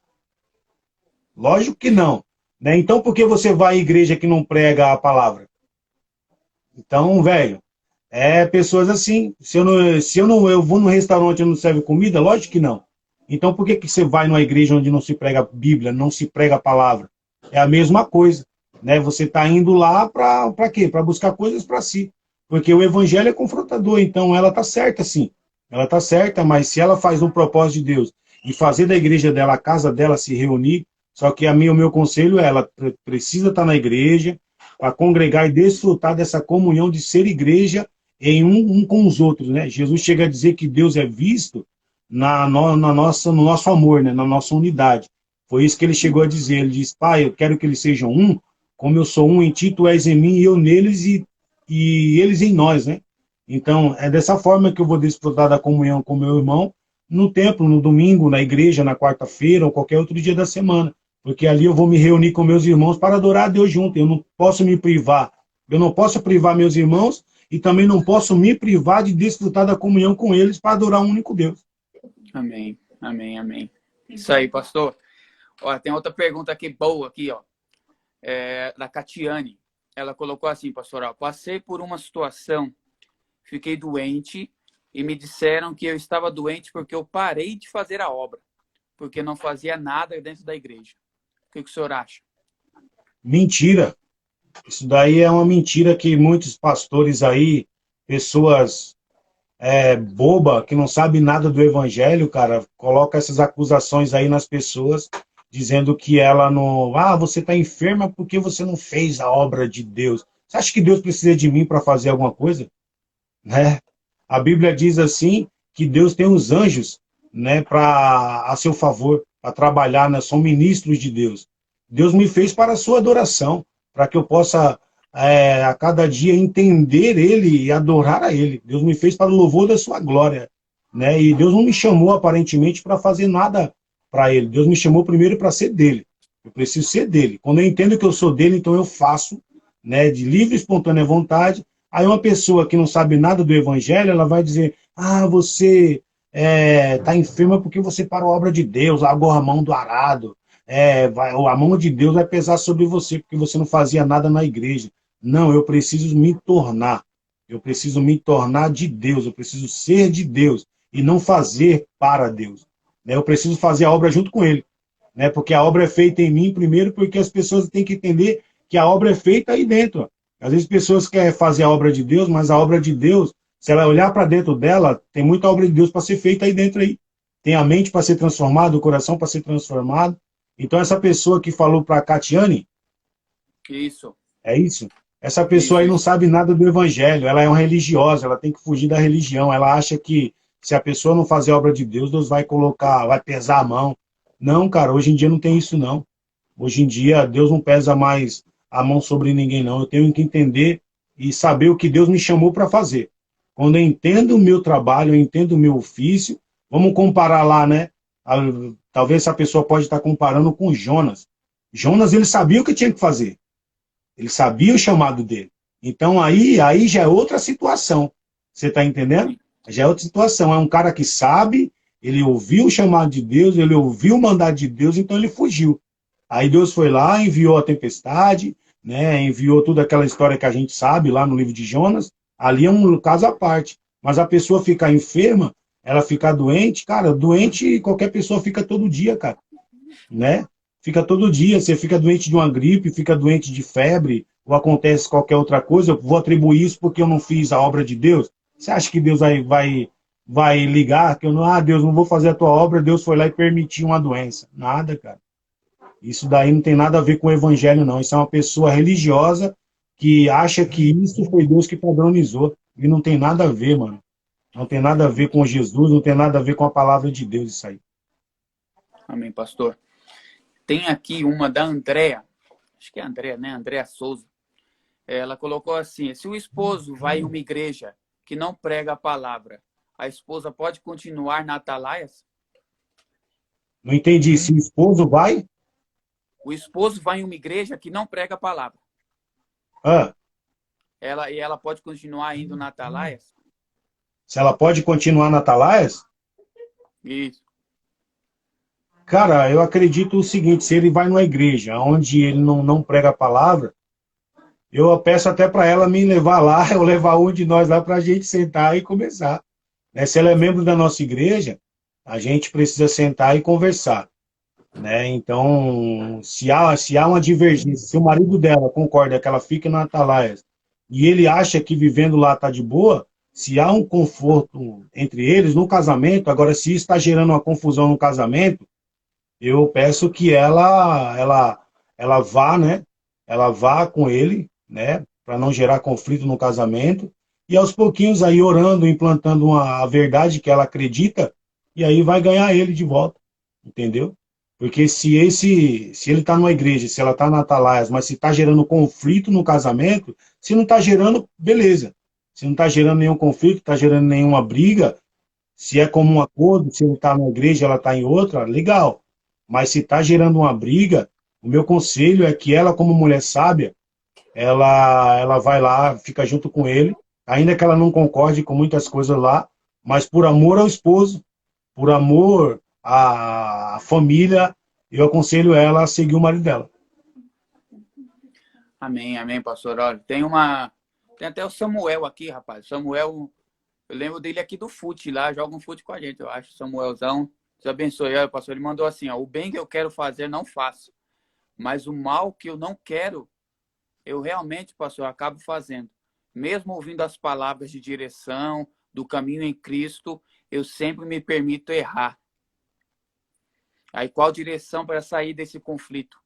Lógico que não. Né? Então, por que você vai à igreja que não prega a palavra? Então, velho, pessoas assim. Se eu vou no restaurante onde não serve comida, lógico que não. Então, por que você vai numa igreja onde não se prega a Bíblia, não se prega a palavra? É a mesma coisa. Né? Você está indo lá para quê? Para buscar coisas para si. Porque o evangelho é confrontador, então ela está certa, sim. Ela está certa, mas se ela faz no propósito de Deus e fazer da igreja dela, a casa dela se reunir, só que o meu conselho é, ela precisa estar na igreja para congregar e desfrutar dessa comunhão de ser igreja em um com os outros. Né? Jesus chega a dizer que Deus é visto no nosso amor, né? Na nossa unidade. Foi isso que ele chegou a dizer. Ele diz, Pai, eu quero que eles sejam um, como eu sou um em ti, tu és em mim, e eu neles e eles em nós, né? Então, é dessa forma que eu vou desfrutar da comunhão com meu irmão no templo, no domingo, na igreja, na quarta-feira ou qualquer outro dia da semana. Porque ali eu vou me reunir com meus irmãos para adorar a Deus junto. Eu não posso me privar. Eu não posso privar meus irmãos e também não posso me privar de desfrutar da comunhão com eles para adorar um único Deus. Amém, amém, amém. Isso aí, pastor. Ó, tem outra pergunta aqui boa aqui, ó. Da Catiane. Ela colocou assim, pastor, ó, passei por uma situação, fiquei doente e me disseram que eu estava doente porque eu parei de fazer a obra, porque não fazia nada dentro da igreja. O que o senhor acha? Mentira. Isso daí é uma mentira que muitos pastores aí, pessoas boba, que não sabe nada do evangelho, cara, coloca essas acusações aí nas pessoas, dizendo que ela não... você está enferma porque você não fez a obra de Deus. Você acha que Deus precisa de mim para fazer alguma coisa? Né? A Bíblia diz assim, que Deus tem os anjos, né, a seu favor, para trabalhar, né, são ministros de Deus. Deus me fez para a sua adoração, para que eu possa, a cada dia, entender Ele e adorar a Ele. Deus me fez para o louvor da sua glória. né? E Deus não me chamou aparentemente para fazer nada para ele. Deus me chamou primeiro para ser dele. Eu preciso ser dele. Quando eu entendo que eu sou dele, então eu faço, né, de livre e espontânea vontade. Aí uma pessoa que não sabe nada do evangelho, ela vai dizer: ah, você está enferma porque você parou a obra de Deus, largou a mão do arado. A mão de Deus vai pesar sobre você porque você não fazia nada na igreja. Não, eu preciso me tornar. Eu preciso me tornar de Deus. Eu preciso ser de Deus e não fazer para Deus, né? Eu preciso fazer a obra junto com ele, né? Porque a obra é feita em mim primeiro, porque as pessoas têm que entender que a obra é feita aí dentro. Às vezes pessoas querem fazer a obra de Deus, mas a obra de Deus, se ela olhar para dentro dela, tem muita obra de Deus para ser feita aí dentro aí. Tem a mente para ser transformada, o coração para ser transformado. Então essa pessoa que falou para a Catiane, Isso, é isso? Essa pessoa aí não isso. sabe nada do evangelho, ela é uma religiosa, ela tem que fugir da religião, ela acha que se a pessoa não fazer a obra de Deus, Deus vai colocar, vai pesar a mão. Não, cara, hoje em dia não tem isso não. Hoje em dia Deus não pesa mais a mão sobre ninguém não. Eu tenho que entender e saber o que Deus me chamou para fazer. Quando eu entendo o meu trabalho, eu entendo o meu ofício, vamos comparar lá, né? Talvez essa pessoa pode estar comparando com Jonas. Jonas, ele sabia o que tinha que fazer. Ele sabia o chamado dele. Então aí já é outra situação. Você está entendendo? Já é outra situação. É um cara que sabe, ele ouviu o chamado de Deus, ele ouviu o mandado de Deus, então ele fugiu. Aí Deus foi lá, enviou a tempestade, né? Enviou toda aquela história que a gente sabe lá no livro de Jonas. Ali é um caso à parte. Mas a pessoa ficar enferma, ela ficar doente, cara, doente qualquer pessoa fica todo dia, cara, né? Fica todo dia, você fica doente de uma gripe, fica doente de febre, ou acontece qualquer outra coisa, eu vou atribuir isso porque eu não fiz a obra de Deus. Você acha que Deus vai ligar, que eu não, Deus, não vou fazer a tua obra, Deus foi lá e permitiu uma doença? Nada, cara. Isso daí não tem nada a ver com o evangelho, não. Isso é uma pessoa religiosa que acha que isso foi Deus que padronizou. E não tem nada a ver, mano. Não tem nada a ver com Jesus, não tem nada a ver com a palavra de Deus, isso aí. Amém, pastor. Tem aqui uma da Andréa, acho que é a Andréa, né? Andréa Souza. Ela colocou assim: se o esposo vai em uma igreja que não prega a palavra, a esposa pode continuar na atalaias? Não entendi. Se o esposo vai. O esposo vai em uma igreja que não prega a palavra. Ah, Ela pode continuar indo na atalaias? se ela pode continuar na Atalaias? Isso. Cara, eu acredito o seguinte: se ele vai numa igreja onde ele não prega a palavra, eu peço até para ela me levar lá, eu levar um de nós lá para a gente sentar e começar, né? Se ela é membro da nossa igreja, a gente precisa sentar e conversar, né? Então, se há uma divergência, se o marido dela concorda que ela fique na Atalaias e ele acha que vivendo lá está de boa, se há um conforto entre eles no casamento, agora se está gerando uma confusão no casamento, eu peço que ela vá, né? Ela vá com ele, né? Para não gerar conflito no casamento. E aos pouquinhos aí orando, implantando a verdade que ela acredita, e aí vai ganhar ele de volta, entendeu? Porque se ele está numa igreja, se ela está na Atalaias, mas se está gerando conflito no casamento, se não está gerando, beleza. Se não está gerando nenhum conflito, está gerando nenhuma briga, se é comum acordo, se ele está numa igreja, ela está em outra, legal. Mas se está gerando uma briga, o meu conselho é que ela, como mulher sábia, ela vai lá, fica junto com ele, ainda que ela não concorde com muitas coisas lá, mas por amor ao esposo, por amor à família, eu aconselho ela a seguir o marido dela. Amém, amém, pastor. Olha, tem até o Samuel aqui, rapaz. Samuel, eu lembro dele aqui do fute lá, joga um fute com a gente, eu acho. Samuelzão, Deus abençoe. Olha, pastor, ele mandou assim, ó: o bem que eu quero fazer, não faço. Mas o mal que eu não quero, eu realmente, pastor, acabo fazendo. Mesmo ouvindo as palavras de direção, do caminho em Cristo, eu sempre me permito errar. Aí qual direção para sair desse conflito?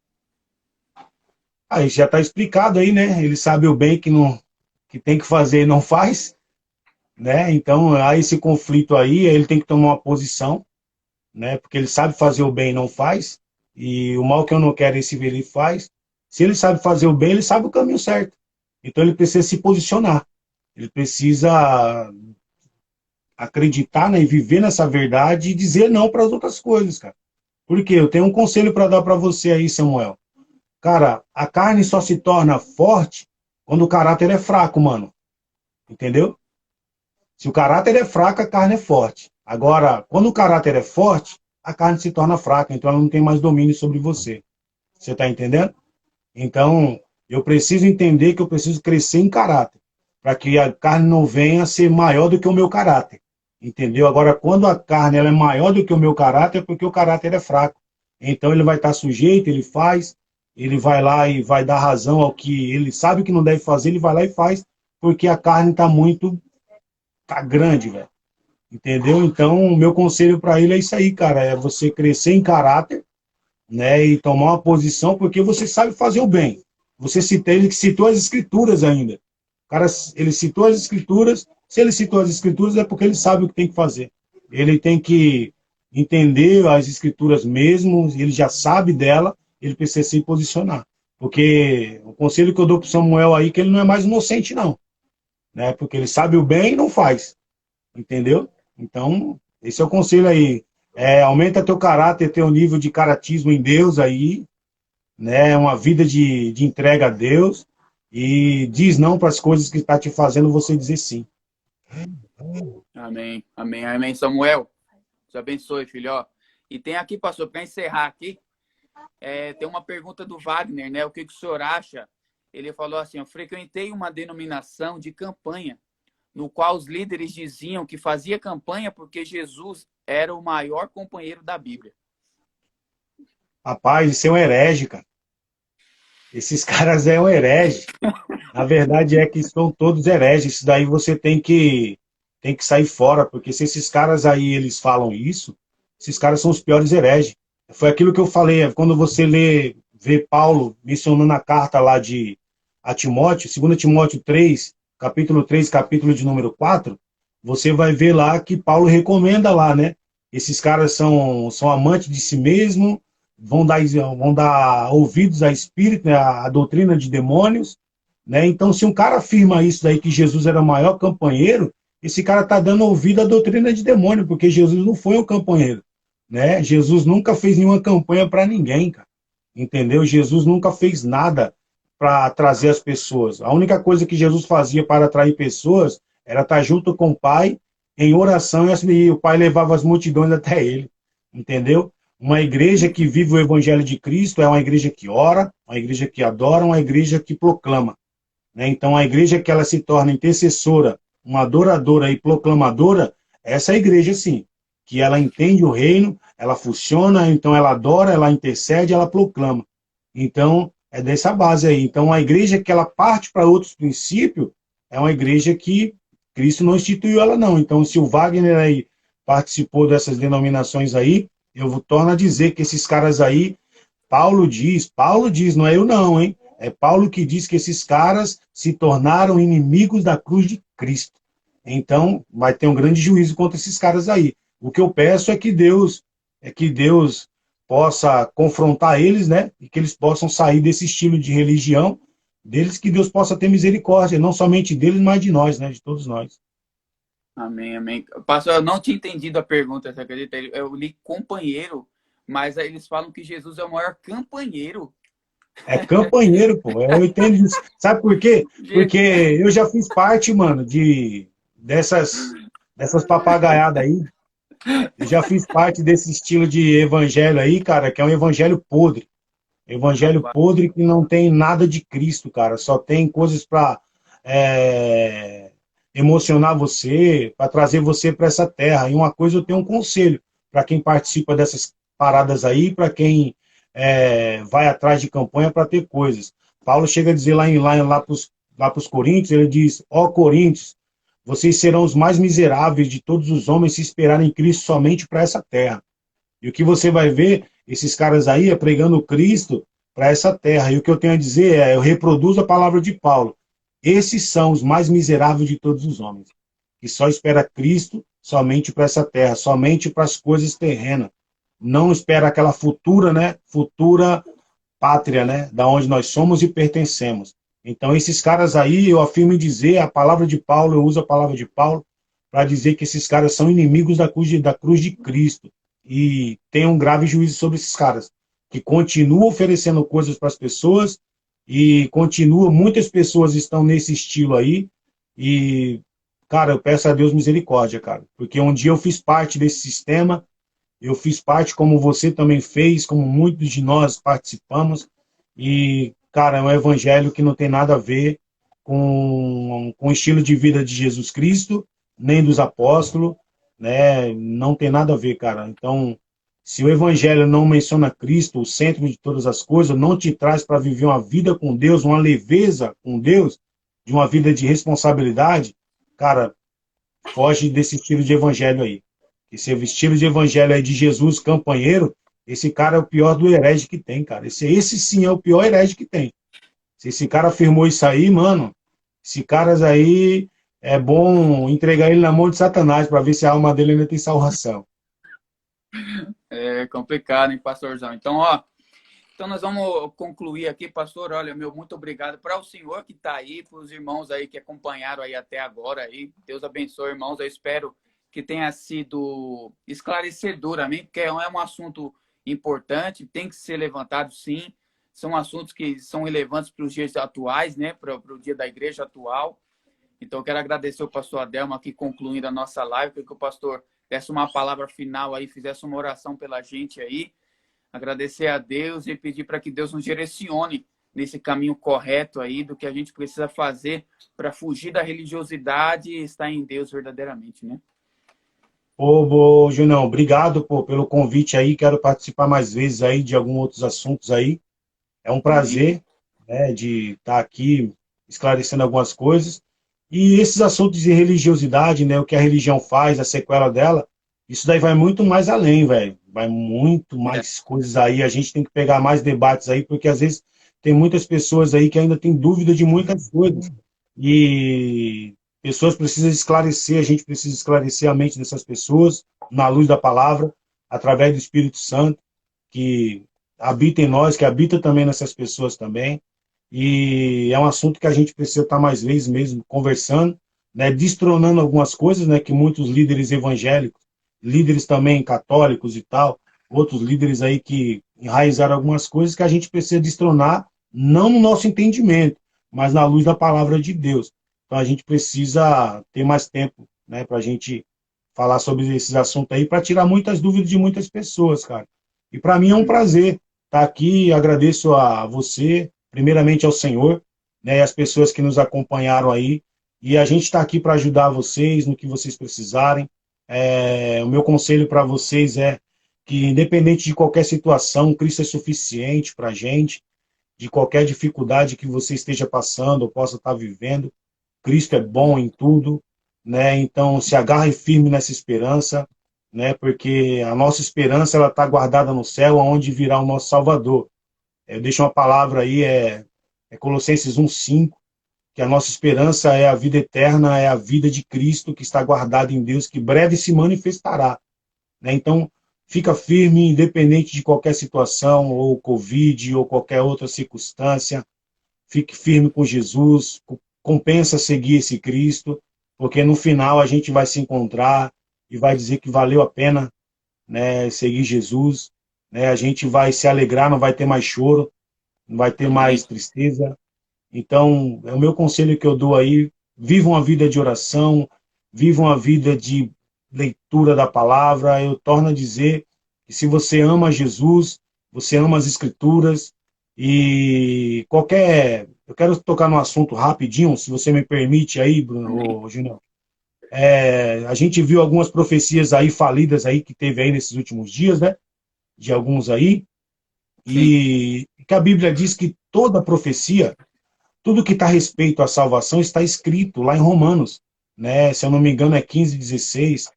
Aí já está explicado aí, né? Ele sabe o bem que tem que fazer e não faz, né? Então há esse conflito aí, ele tem que tomar uma posição, né? Porque ele sabe fazer o bem e não faz, e o mal que eu não quero, esse ele faz. Se ele sabe fazer o bem, ele sabe o caminho certo. Então ele precisa se posicionar. Ele precisa acreditar, né, e viver nessa verdade e dizer não para as outras coisas, cara. Porque eu tenho um conselho para dar para você aí, Samuel. Cara, a carne só se torna forte quando o caráter é fraco, mano. Entendeu? Se o caráter é fraco, a carne é forte. Agora, quando o caráter é forte, a carne se torna fraca, então ela não tem mais domínio sobre você. Você está entendendo? Então, eu preciso entender que eu preciso crescer em caráter, para que a carne não venha a ser maior do que o meu caráter. Entendeu? Agora, quando a carne ela é maior do que o meu caráter, é porque o caráter é fraco. Então, ele vai estar sujeito, ele faz, ele vai lá e vai dar razão ao que ele sabe que não deve fazer, ele vai lá e faz, porque a carne está muito, tá grande, velho. Entendeu? Então, o meu conselho para ele é isso aí, cara, é você crescer em caráter, né, e tomar uma posição, porque você sabe fazer o bem. Você citou, ele citou as escrituras ainda. O cara, ele citou as escrituras, se ele citou as escrituras é porque ele sabe o que tem que fazer. Ele tem que entender as escrituras mesmo, ele já sabe dela, ele precisa se posicionar. Porque o conselho que eu dou para Samuel aí, que ele não é mais inocente não, né, porque ele sabe o bem e não faz, entendeu? Então, esse é o conselho aí. Aumenta teu caráter, teu nível de caratismo em Deus aí, né? Uma vida de entrega a Deus e diz não para as coisas que está te fazendo você dizer sim. Amém, amém, amém. Samuel, Deus abençoe, filho. Ó. E tem aqui, pastor, para encerrar aqui, tem uma pergunta do Wagner, né? O que o senhor acha? Ele falou assim, eu frequentei uma denominação de campanha, no qual os líderes diziam que fazia campanha porque Jesus era o maior companheiro da Bíblia. Rapaz, isso é um herege, cara. Esses caras é um herege. A verdade é que são todos hereges. Isso daí você tem que sair fora, porque se esses caras aí eles falam isso, esses caras são os piores hereges. Foi aquilo que eu falei, quando você vê Paulo mencionando a carta lá a Timóteo, 2 Timóteo 3, capítulo 3, capítulo de número 4, você vai ver lá que Paulo recomenda lá, né? Esses caras são amantes de si mesmo, vão dar ouvidos a espírito, né, a doutrina de demônios, né? Então, se um cara afirma isso daí, que Jesus era o maior campanheiro, esse cara está dando ouvido à doutrina de demônio, porque Jesus não foi um campanheiro, né? Jesus nunca fez nenhuma campanha para ninguém, cara. Entendeu? Jesus nunca fez nada para trazer as pessoas. A única coisa que Jesus fazia para atrair pessoas era estar junto com o Pai em oração e o Pai levava as multidões até ele. Entendeu? Uma igreja que vive o evangelho de Cristo é uma igreja que ora, uma igreja que adora, uma igreja que proclama. Né? Então, a igreja que ela se torna intercessora, uma adoradora e proclamadora, essa é a igreja, sim, que ela entende o reino, ela funciona, então ela adora, ela intercede, ela proclama. Então, é dessa base aí. Então, a igreja que ela parte para outros princípios é uma igreja que Cristo não instituiu ela, não. Então, se o Wagner aí participou dessas denominações aí, eu torno a dizer que esses caras aí, Paulo diz, não é eu não, hein? É Paulo que diz que esses caras se tornaram inimigos da cruz de Cristo. Então, vai ter um grande juízo contra esses caras aí. O que eu peço é que Deus possa confrontar eles, né? E que eles possam sair desse estilo de religião deles, que Deus possa ter misericórdia, não somente deles, mas de nós, né? De todos nós. Amém, amém. Pastor, eu não tinha entendido a pergunta, você acredita? Eu li companheiro, mas aí eles falam que Jesus é o maior campanheiro. É campanheiro, pô. Eu entendo isso. Sabe por quê? Porque eu já fiz parte, mano, dessas papagaiadas aí. Eu já fiz parte desse estilo de evangelho aí, cara, que é um evangelho podre. Evangelho podre que não tem nada de Cristo, cara. Só tem coisas para emocionar você, para trazer você para essa terra. E uma coisa, eu tenho um conselho para quem participa dessas paradas aí, para quem vai atrás de campanha para ter coisas. Paulo chega a dizer lá para os Coríntios, ele diz, ó Coríntios, vocês serão os mais miseráveis de todos os homens se esperarem em Cristo somente para essa terra. E o que você vai ver, esses caras aí pregando Cristo para essa terra. E o que eu tenho a dizer eu reproduzo a palavra de Paulo. Esses são os mais miseráveis de todos os homens, que só espera Cristo somente para essa terra, somente para as coisas terrenas. Não espera aquela futura pátria, né, da onde nós somos e pertencemos. Então, esses caras aí, eu afirmo em dizer, a palavra de Paulo, eu uso a palavra de Paulo, para dizer que esses caras são inimigos da cruz de Cristo. E tem um grave juízo sobre esses caras, que continuam oferecendo coisas para as pessoas e continua, muitas pessoas estão nesse estilo aí. E, cara, eu peço a Deus misericórdia, cara, porque um dia eu fiz parte desse sistema, eu fiz parte como você também fez, como muitos de nós participamos, e, cara, é um evangelho que não tem nada a ver com o estilo de vida de Jesus Cristo, nem dos apóstolos, né? Não tem nada a ver, cara. Então, se o evangelho não menciona Cristo, o centro de todas as coisas, não te traz para viver uma vida com Deus, uma leveza com Deus, de uma vida de responsabilidade, cara, foge desse estilo de evangelho aí. Esse estilo de evangelho aí de Jesus campanheiro, esse cara é o pior do herege que tem, cara. Esse sim é o pior herege que tem. Se esse cara afirmou isso aí, mano, esse caras aí é bom entregar ele na mão de Satanás para ver se a alma dele ainda tem salvação. É complicado, hein, pastorzão? Então, ó, então nós vamos concluir aqui, pastor. Olha, meu muito obrigado para o senhor que está aí, para os irmãos aí que acompanharam aí até agora aí. Deus abençoe, irmãos. Eu espero que tenha sido esclarecedor, amém? Porque é um assunto importante, tem que ser levantado, sim. São assuntos que são relevantes para os dias atuais, né? Para o dia da igreja atual. Então, eu quero agradecer o pastor Adelmo aqui concluindo a nossa live, que o pastor desse uma palavra final aí, fizesse uma oração pela gente aí. Agradecer a Deus e pedir para que Deus nos direcione nesse caminho correto aí do que a gente precisa fazer para fugir da religiosidade e estar em Deus verdadeiramente, né? Ô, Junão, obrigado pelo convite aí. Quero participar mais vezes aí de alguns outros assuntos aí. É um Amém. prazer, né, de estar aqui esclarecendo algumas coisas. E esses assuntos de religiosidade, né, o que a religião faz, a sequela dela, isso daí vai muito mais além, velho. Vai muito É, mais coisas aí. A gente tem que pegar mais debates aí, porque às vezes tem muitas pessoas aí que ainda têm dúvida de muitas coisas. E pessoas precisam esclarecer, a gente precisa esclarecer a mente dessas pessoas na luz da palavra, através do Espírito Santo, que habita em nós, que habita também nessas pessoas também. E é um assunto que a gente precisa estar mais vezes mesmo conversando, né, destronando algumas coisas, né, que muitos líderes evangélicos, líderes também católicos e tal, outros líderes aí que enraizaram algumas coisas que a gente precisa destronar, não no nosso entendimento, mas na luz da palavra de Deus. Então a gente precisa ter mais tempo, né, para a gente falar sobre esses assuntos aí, para tirar muitas dúvidas de muitas pessoas, cara. E para mim é um prazer estar aqui, agradeço a você, primeiramente ao Senhor, né, e as pessoas que nos acompanharam aí. E a gente está aqui para ajudar vocês no que vocês precisarem. O meu conselho para vocês é que, independente de qualquer situação, Cristo é suficiente para a gente, de qualquer dificuldade que você esteja passando ou possa estar vivendo. Cristo é bom em tudo, né? Então se agarre firme nessa esperança, né? Porque a nossa esperança ela está guardada no céu, onde virá o nosso Salvador. Eu deixo uma palavra aí, é Colossenses 1:5, que a nossa esperança é a vida eterna, é a vida de Cristo que está guardada em Deus, que breve se manifestará, né? Então, fica firme, independente de qualquer situação, ou Covid, ou qualquer outra circunstância, fique firme com Jesus, compensa seguir esse Cristo, porque no final a gente vai se encontrar e vai dizer que valeu a pena, né, seguir Jesus, né? A gente vai se alegrar, não vai ter mais choro, não vai ter amém. mais tristeza. Então, é o meu conselho que eu dou aí, viva uma vida de oração, viva uma vida de leitura da palavra. Eu torno a dizer que se você ama Jesus, você ama as Escrituras, e qualquer... Eu quero tocar no assunto rapidinho, se você me permite aí, Amém. Bruno, Junião. A gente viu algumas profecias aí falidas aí que teve aí nesses últimos dias, né? De alguns aí, Sim. e que a Bíblia diz que toda profecia, tudo que está a respeito à salvação está escrito lá em Romanos, né? Se eu não me engano é 15:16,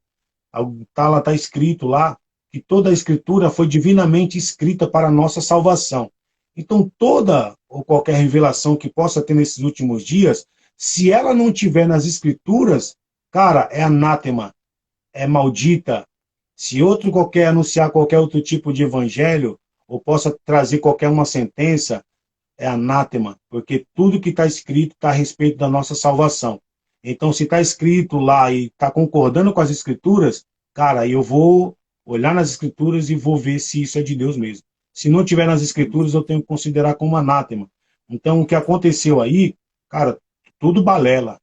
tá escrito lá que toda a escritura foi divinamente escrita para a nossa salvação. Então toda ou qualquer revelação que possa ter nesses últimos dias, se ela não tiver nas escrituras, cara, é anátema, é maldita. Se outro qualquer anunciar qualquer outro tipo de evangelho, ou possa trazer qualquer uma sentença, é anátema, porque tudo que está escrito está a respeito da nossa salvação. Então, se está escrito lá e está concordando com as escrituras, cara, eu vou olhar nas escrituras e vou ver se isso é de Deus mesmo. Se não tiver nas escrituras, eu tenho que considerar como anátema. Então, o que aconteceu aí, cara, tudo balela,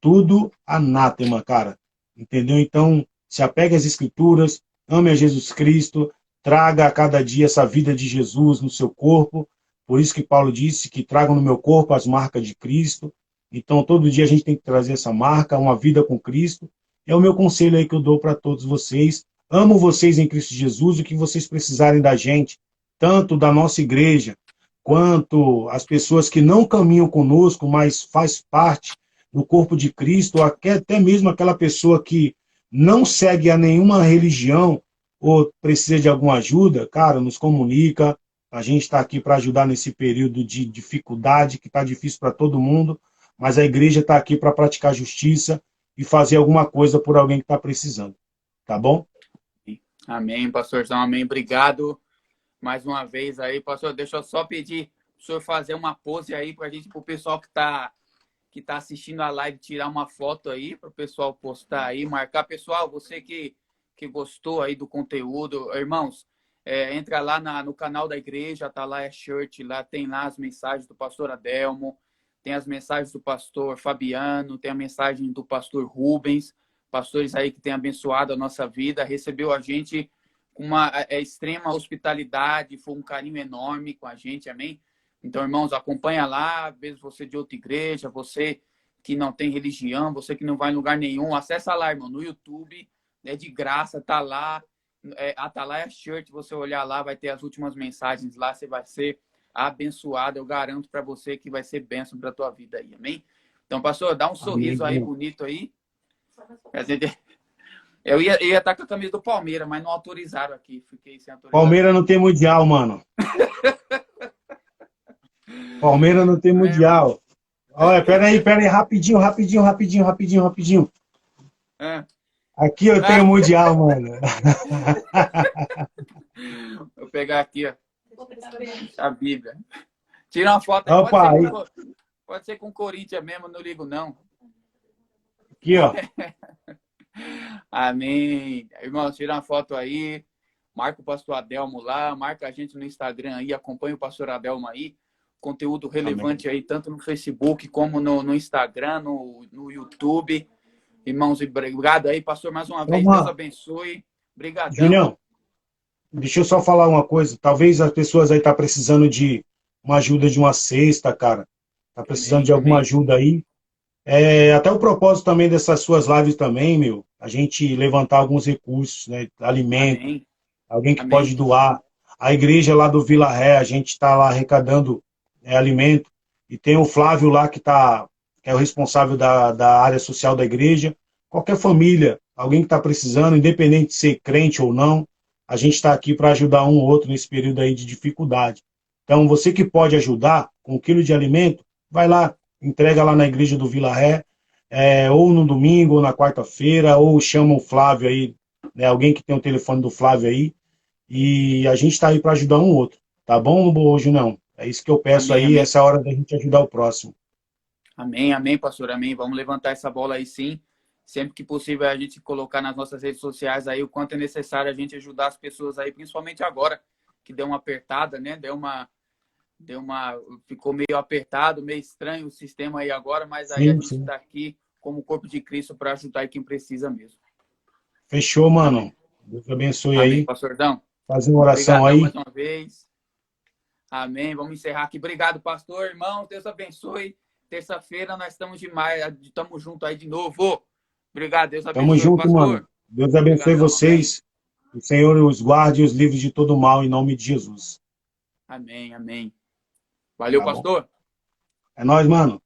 tudo anátema, cara. Entendeu? Então, se apegue às escrituras, ame a Jesus Cristo, traga a cada dia essa vida de Jesus no seu corpo. Por isso que Paulo disse que tragam no meu corpo as marcas de Cristo. Então, todo dia a gente tem que trazer essa marca, uma vida com Cristo. É o meu conselho aí que eu dou para todos vocês. Amo vocês em Cristo Jesus, o que vocês precisarem da gente, tanto da nossa igreja, quanto as pessoas que não caminham conosco, mas faz parte do corpo de Cristo, até mesmo aquela pessoa que não segue a nenhuma religião ou precisa de alguma ajuda, cara, nos comunica. A gente está aqui para ajudar nesse período de dificuldade, que está difícil para todo mundo, mas a igreja está aqui para praticar justiça e fazer alguma coisa por alguém que está precisando. Tá bom? Amém, pastorzão, amém. Obrigado mais uma vez aí, pastor. Deixa eu só pedir para o senhor fazer uma pose aí para o pessoal que tá assistindo a live tirar uma foto aí, para o pessoal postar aí, marcar. Pessoal, você que gostou aí do conteúdo, irmãos, entra lá no canal da igreja, tá lá, shirt, lá tem lá as mensagens do pastor Adelmo, tem as mensagens do pastor Fabiano, tem a mensagem do pastor Rubens, pastores aí que têm abençoado a nossa vida, recebeu a gente com uma extrema hospitalidade, foi um carinho enorme com a gente, amém? Então, irmãos, acompanha lá, às vezes você de outra igreja, você que não tem religião, você que não vai em lugar nenhum, acessa lá, irmão, no YouTube, é de graça, tá lá, Atalaia Shirt, você olhar lá, vai ter as últimas mensagens lá, você vai ser abençoado, eu garanto para você que vai ser bênção para tua vida aí, amém? Então, pastor, dá um sorriso aí, bonito aí. Eu ia estar com a camisa do Palmeiras, mas não autorizaram aqui, fiquei sem autorização. Palmeiras não tem mundial, mano. Palmeiras não tem mundial. Olha, pera aí, rapidinho. Aqui eu tenho mundial, mano. Vou pegar aqui, ó, a Bíblia. Tira uma foto aí. Opa, Pode ser com Corinthians mesmo, não ligo não. Aqui, ó. Amém. Irmãos, tira uma foto aí. Marca o pastor Adelmo lá. Marca a gente no Instagram aí. Acompanha o pastor Adelmo aí. Conteúdo relevante aí, tanto no Facebook como no Instagram, no YouTube. Irmãos, obrigado aí, pastor, mais uma vez. Deus abençoe. Obrigadão. Julião, deixa eu só falar uma coisa. Talvez as pessoas aí estão precisando de uma ajuda de uma cesta, cara. Tá precisando de alguma ajuda aí. Até o propósito também dessas suas lives também, meu, a gente levantar alguns recursos, né? Alimento, alguém que pode doar. A igreja lá do Vila Ré, a gente está lá arrecadando alimento. E tem o Flávio lá que é o responsável da área social da igreja. Qualquer família, alguém que está precisando, independente de ser crente ou não, a gente está aqui para ajudar um ou outro nesse período aí de dificuldade. Então, você que pode ajudar com 1 quilo de alimento, vai lá, entrega lá na igreja do Vila Ré, ou no domingo, ou na quarta-feira, ou chama o Flávio aí, né, alguém que tem o telefone do Flávio aí, e a gente está aí para ajudar um ou outro. Tá bom, Junão? É isso que eu peço aí, essa é a hora da gente ajudar o próximo. Amém, amém, pastor, amém. Vamos levantar essa bola aí sim. Sempre que possível a gente colocar nas nossas redes sociais aí o quanto é necessário a gente ajudar as pessoas aí, principalmente agora, que deu uma apertada, né? Ficou meio apertado, meio estranho o sistema aí agora, mas aí a gente está aqui como corpo de Cristo para ajudar quem precisa mesmo. Fechou, mano. Amém. Deus abençoe. Amém, aí. pastordão. Faz uma oração. Obrigadão aí. mais uma vez. Amém. Vamos encerrar aqui. Obrigado, pastor, irmão. Deus abençoe. Terça-feira nós estamos estamos juntos aí de novo. Obrigado, Deus abençoe. Tamo junto, pastor. mano. Deus abençoe vocês. Amém. O Senhor os guarde e os livre de todo mal, em nome de Jesus. Amém, amém. Valeu, pastor. É nóis, mano.